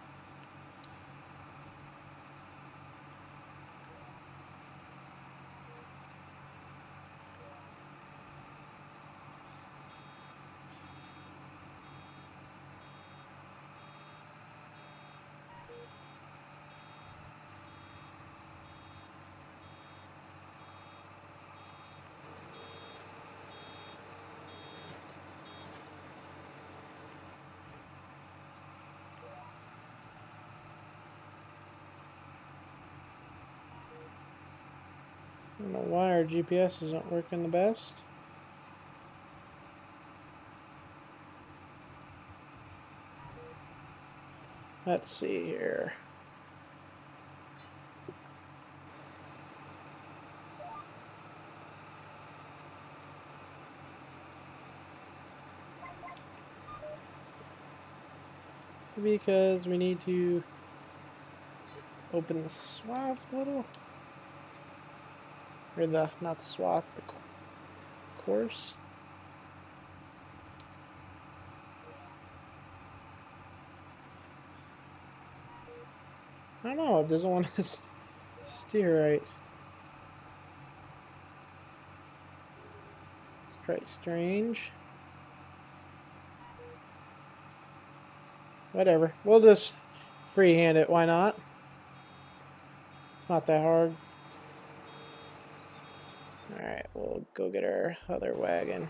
I don't know why our GPS isn't working the best. Let's see here. Because we need to open the swath a little. Or not the swath, the course. I don't know, it doesn't want to steer right. It's quite strange. Whatever. We'll just freehand it, why not? It's not that hard. Alright, we'll go get our other wagon.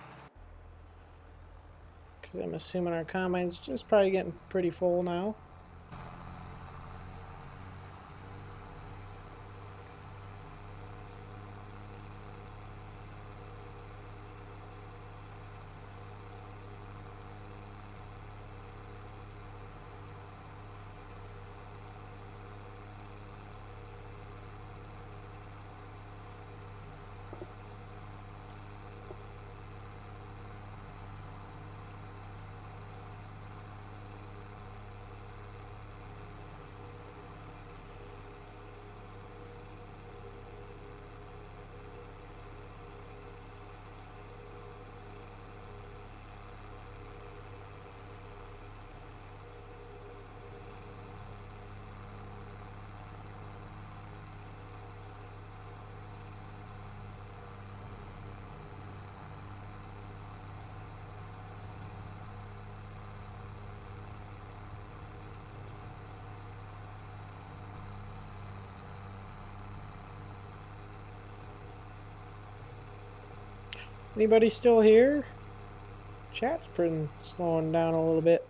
Because I'm assuming our combine's just probably getting pretty full now. Anybody still here? Chat's pretty slowing down a little bit.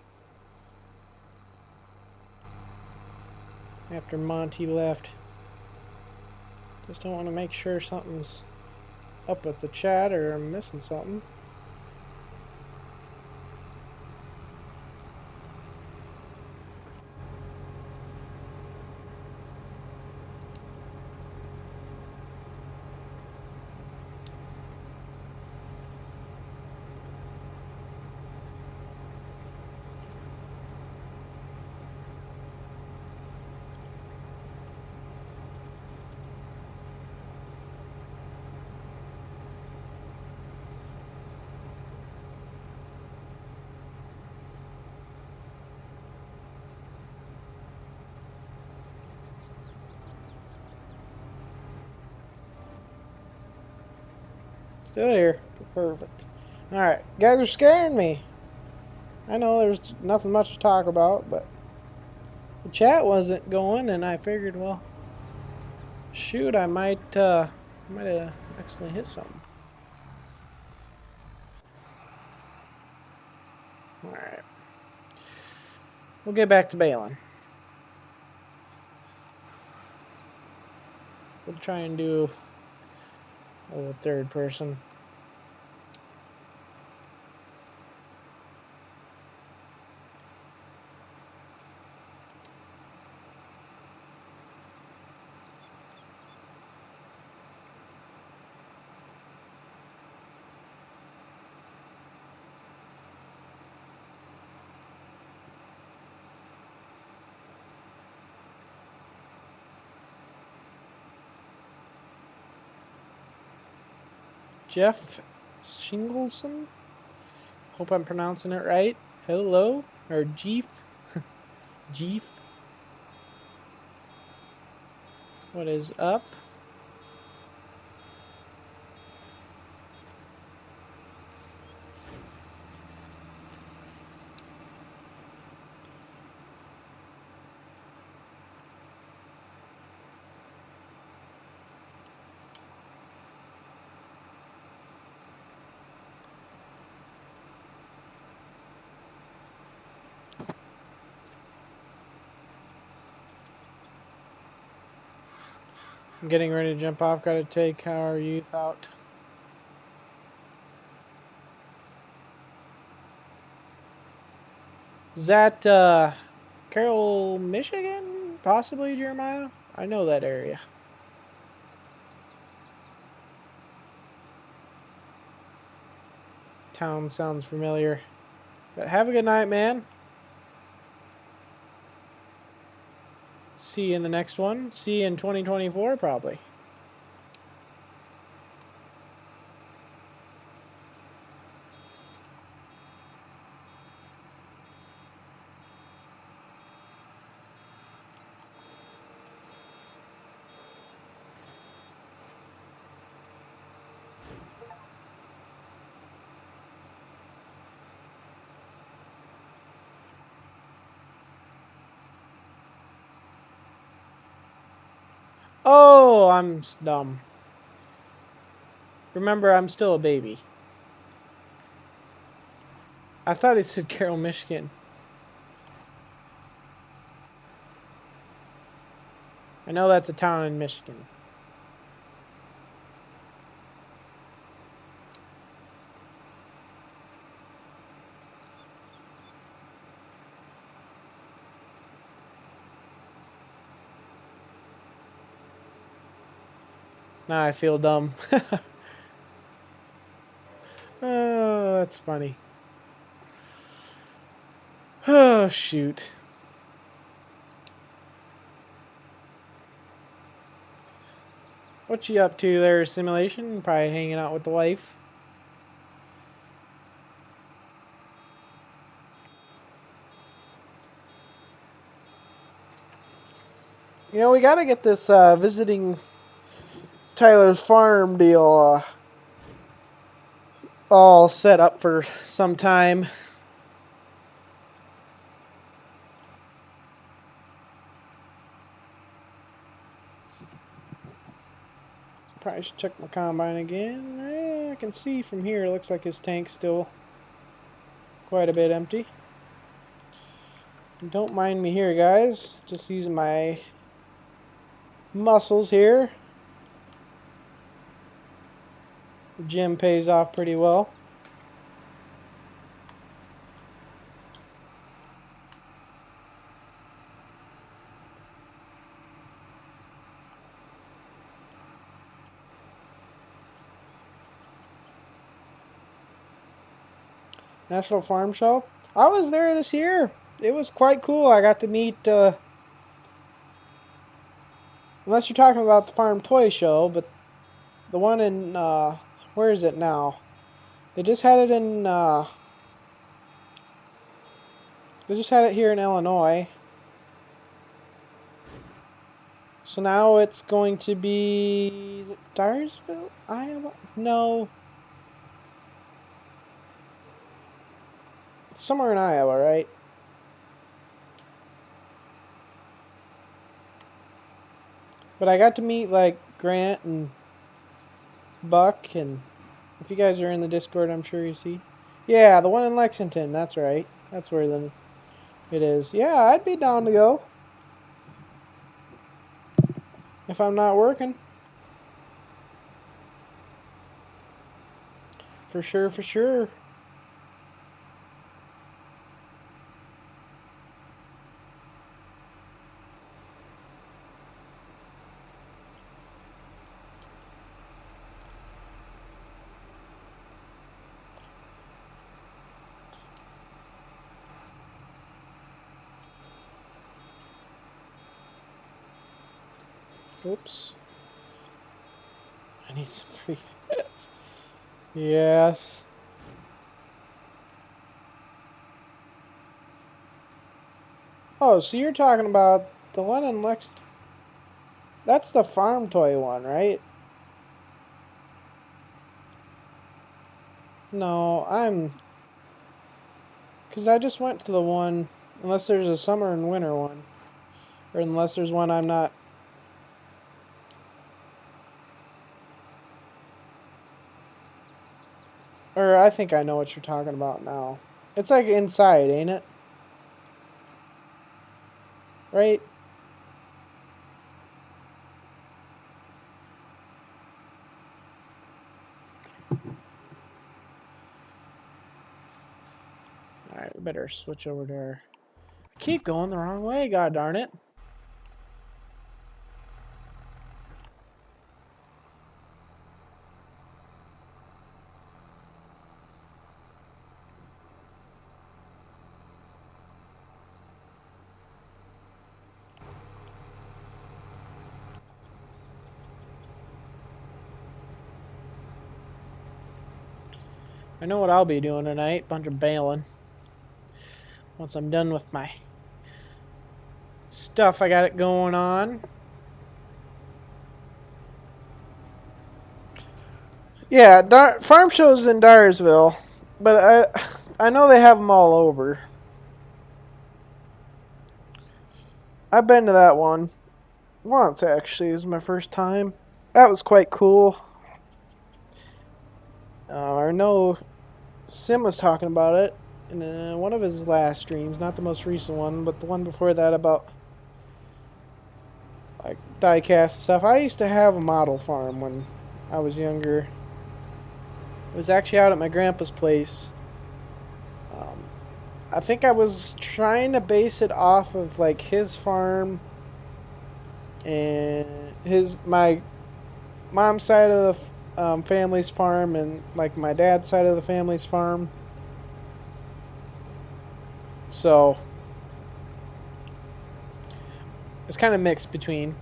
After Monty left. Just don't want to make sure something's up with the chat or I'm missing something. Still here. Perfect. Alright, guys are scaring me. I know there's nothing much to talk about, but the chat wasn't going, and I figured, well, shoot, I might have accidentally hit something. Alright. We'll get back to Baling. We'll try and do a little third person. Jeff Shingleson? Hope I'm pronouncing it right. Hello? Or Jeef? Jeef? What is up? I'm getting ready to jump off. Gotta take our youth out. Is that Carroll, Michigan? Possibly, Jeremiah? I know that area. Town sounds familiar. But have a good night, man. See you in the next one. See you in 2024, probably. Oh, I'm dumb. Remember, I'm still a baby. I thought it said Carroll, Michigan. I know that's a town in Michigan. Now I feel dumb. Oh, that's funny. Oh, shoot. What you up to there, Simulation? Probably hanging out with the wife. You know, we gotta get this visiting Tyler's farm deal all set up for some time. Probably should check my combine again. can see from here, it looks like his tank's still quite a bit empty. Don't mind me here, guys. Just using my muscles here. The gym pays off pretty well. National Farm Show. I was there this year. It was quite cool. I got to meet, unless you're talking about the Farm Toy Show, but the one in, where is it now? They just had it in, they just had it here in Illinois. So now it's going to be, is it Dyersville, Iowa? No. It's somewhere in Iowa, right? But I got to meet, like, Grant and Buck, and if you guys are in the Discord, I'm sure you see. Yeah, the one in Lexington, that's right. That's where it is. Yeah, I'd be down to go. If I'm not working. For sure, for sure. Oops. I need some free hits. Yes. Oh, so you're talking about the one in Lex... That's the Farm Toy one, right? No, because I just went to the one... Unless there's a summer and winter one. Or unless there's one I'm not... Or I think I know what you're talking about now. It's like inside, ain't it? Right? Alright, we better switch over there. I keep going the wrong way, god darn it. I know what I'll be doing tonight. Bunch of bailing. Once I'm done with my stuff, I got it going on. Yeah, farm shows in Dyersville, but I know they have them all over. I've been to that one once, actually. It was my first time. That was quite cool. I know Sim was talking about it in one of his last streams, not the most recent one, but the one before that about like diecast stuff. I used to have a model farm when I was younger. It was actually out at my grandpa's place. I think I was trying to base it off of like his farm and my mom's side of the family's farm and like my dad's side of the family's farm. So it's kind of mixed between.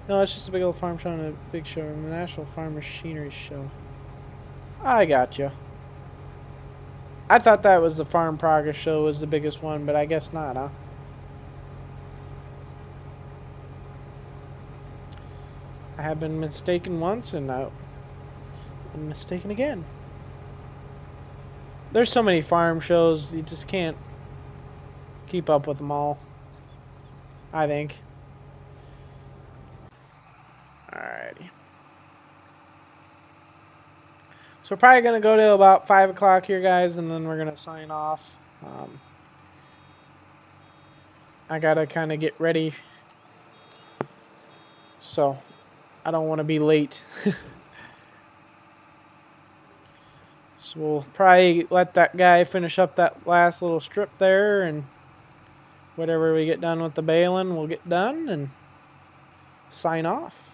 No, it's just a big old farm show and a big show, a National Farm Machinery Show. I gotcha. I thought that was the Farm Progress Show was the biggest one, but I guess not, huh? I have been mistaken once, and I've been mistaken again. There's so many farm shows, you just can't keep up with them all, I think. Alrighty. So So probably going to go to about 5 o'clock here, guys, and then we're going to sign off. I got to kind of get ready, so I don't want to be late. So we'll probably let that guy finish up that last little strip there, and whatever we get done with the baling, we'll get done and sign off.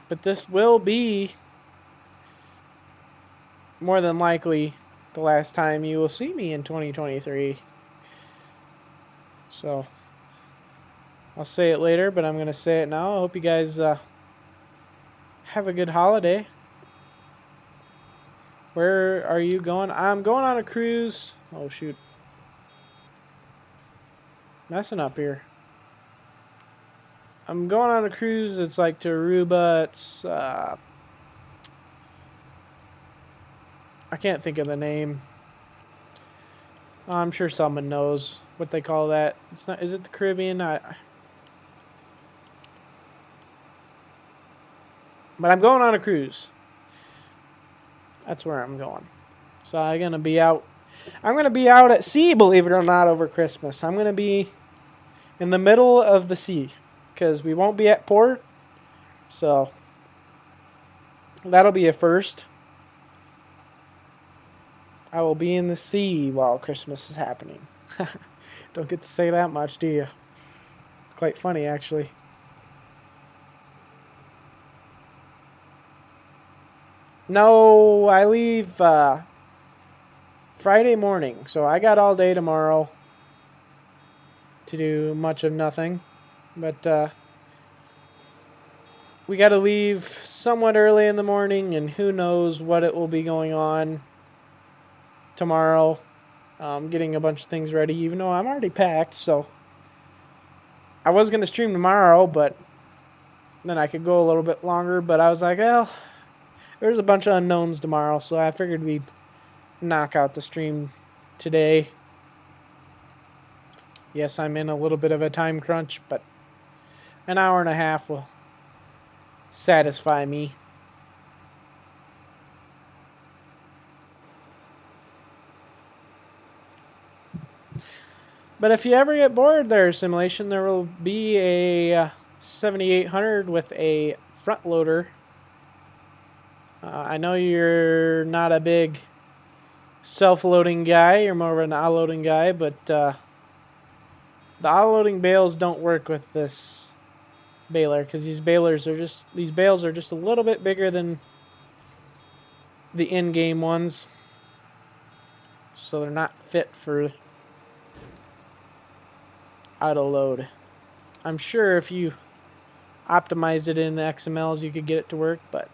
But this will be more than likely the last time you will see me in 2023. So I'll say it later, but I'm going to say it now. I hope you guys have a good holiday. Where are you going? I'm going on a cruise. Oh, shoot. Messing up here. I'm going on a cruise. It's like to Aruba. It's, I can't think of the name. I'm sure someone knows what they call that. It's not, is it the Caribbean? But I'm going on a cruise. That's where I'm going. So I'm going to be out. I'm going to be out at sea, believe it or not, over Christmas. I'm going to be in the middle of the sea because we won't be at port. So that'll be a first. I will be in the sea while Christmas is happening. Don't get to say that much, do you? It's quite funny, actually. No, I leave Friday morning, so I got all day tomorrow to do much of nothing. But we got to leave somewhat early in the morning, and who knows what it will be going on tomorrow. Getting a bunch of things ready, even though I'm already packed, so I was going to stream tomorrow, but then I could go a little bit longer, but I was like, well, there's a bunch of unknowns tomorrow, so I figured we'd knock out the stream today. Yes, I'm in a little bit of a time crunch, but an hour and a half will satisfy me. But if you ever get bored there, Simulation, there will be a 7800 with a front loader. I know you're not a big self-loading guy, you're more of an auto-loading guy, but the auto-loading bales don't work with this baler because these bales are just a little bit bigger than the in-game ones, so they're not fit for auto-load. I'm sure if you optimize it in the XMLs you could get it to work, but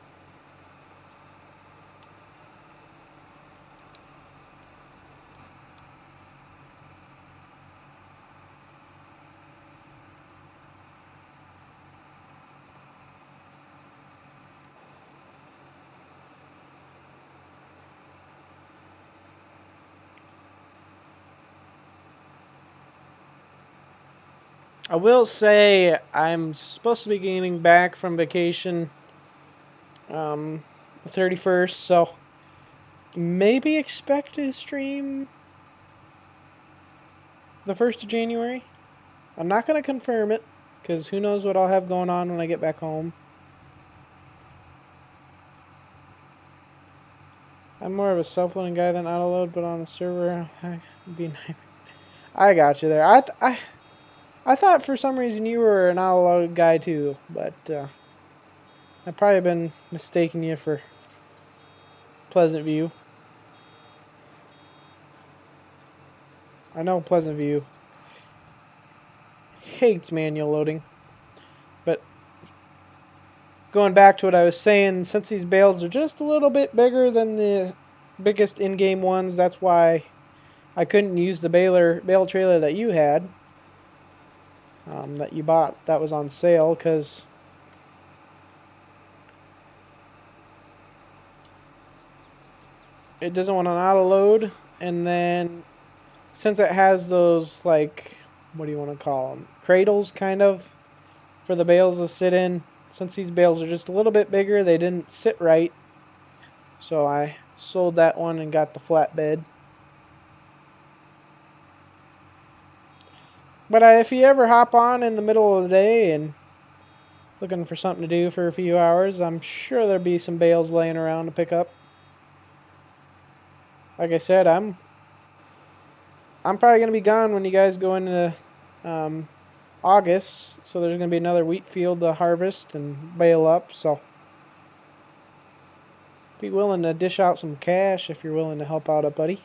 I will say I'm supposed to be getting back from vacation the 31st, so maybe expect to stream the 1st of January. I'm not going to confirm it, because who knows what I'll have going on when I get back home. I'm more of a self-loading guy than auto-load, but on the server, I got you there. I thought for some reason you were an auto-load guy too, but I've probably been mistaking you for Pleasant View. I know Pleasant View hates manual loading, but going back to what I was saying, since these bales are just a little bit bigger than the biggest in-game ones, that's why I couldn't use the bale trailer that you had, that you bought, that was on sale, because it doesn't want an auto load, and then since it has those, like, what do you want to call them, cradles kind of for the bales to sit in, since these bales are just a little bit bigger, they didn't sit right. So I sold that one and got the flatbed. But if you ever hop on in the middle of the day and looking for something to do for a few hours, I'm sure there'll be some bales laying around to pick up. Like I said, I'm probably going to be gone when you guys go into August, so there's going to be another wheat field to harvest and bale up, so be willing to dish out some cash if you're willing to help out a buddy.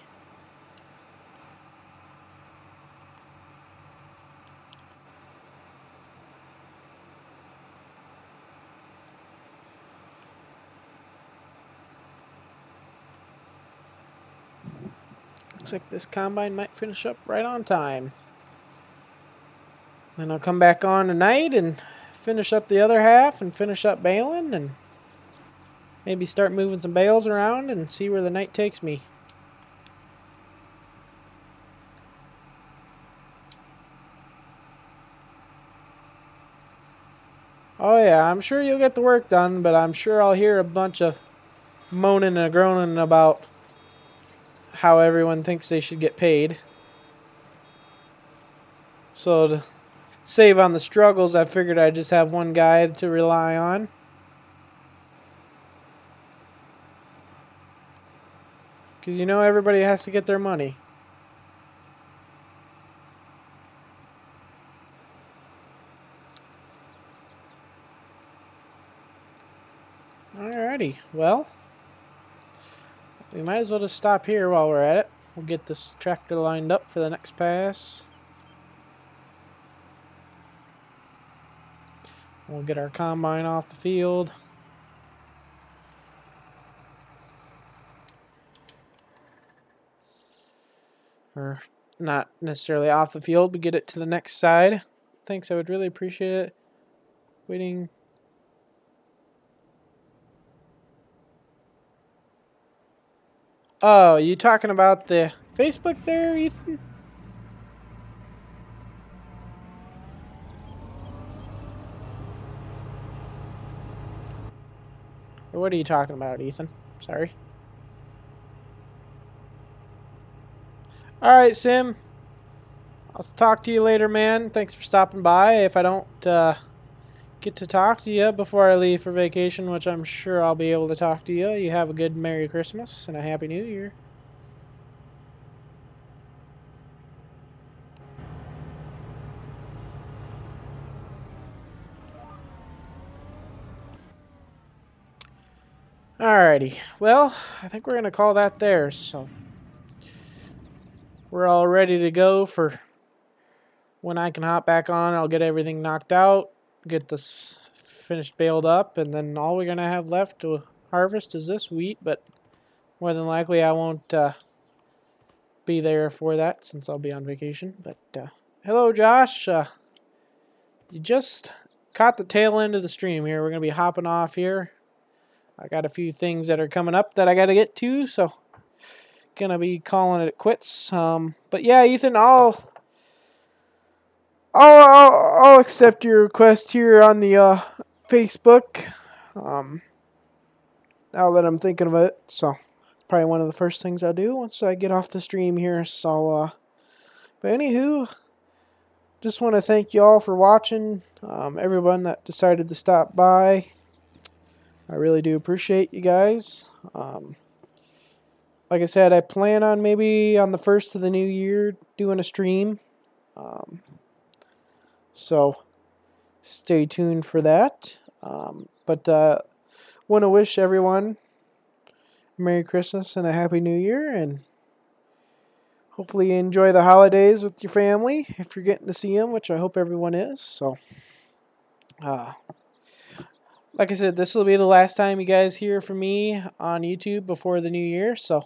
Looks like this combine might finish up right on time. Then I'll come back on tonight and finish up the other half and finish up baling and maybe start moving some bales around and see where the night takes me. Oh yeah, I'm sure you'll get the work done, but I'm sure I'll hear a bunch of moaning and groaning about how everyone thinks they should get paid. So to save on the struggles, I figured I'd just have one guy to rely on. Because you know everybody has to get their money. Alrighty, well, we might as well just stop here while we're at it. We'll get this tractor lined up for the next pass. We'll get our combine off the field. Or not necessarily off the field, but get it to the next side. Thanks, I would really appreciate it. Waiting. Oh, you talking about the Facebook there, Ethan? Or what are you talking about, Ethan? Sorry. Alright, Sim. I'll talk to you later, man. Thanks for stopping by. If I don't get to talk to you before I leave for vacation, which I'm sure I'll be able to talk to you, you have a good Merry Christmas and a Happy New Year. Alrighty. Well, I think we're going to call that there. So we're all ready to go for when I can hop back on. I'll get everything knocked out, get this finished baled up, and then all we're going to have left to harvest is this wheat, but more than likely I won't be there for that since I'll be on vacation. But hello, Josh. You just caught the tail end of the stream here. We're going to be hopping off here. I got a few things that are coming up that I got to get to, so gonna be calling it quits. But yeah, Ethan, I'll accept your request here on the Facebook. Now that I'm thinking of it, so it's probably one of the first things I'll do once I get off the stream here. So, but anywho, just want to thank you all for watching. Everyone that decided to stop by, I really do appreciate you guys. Like I said, I plan on maybe on the first of the new year doing a stream. So stay tuned for that. But want to wish everyone Merry Christmas and a Happy New Year, and hopefully you enjoy the holidays with your family if you're getting to see them, which I hope everyone is. So, like I said, this will be the last time you guys hear from me on YouTube before the new year. So,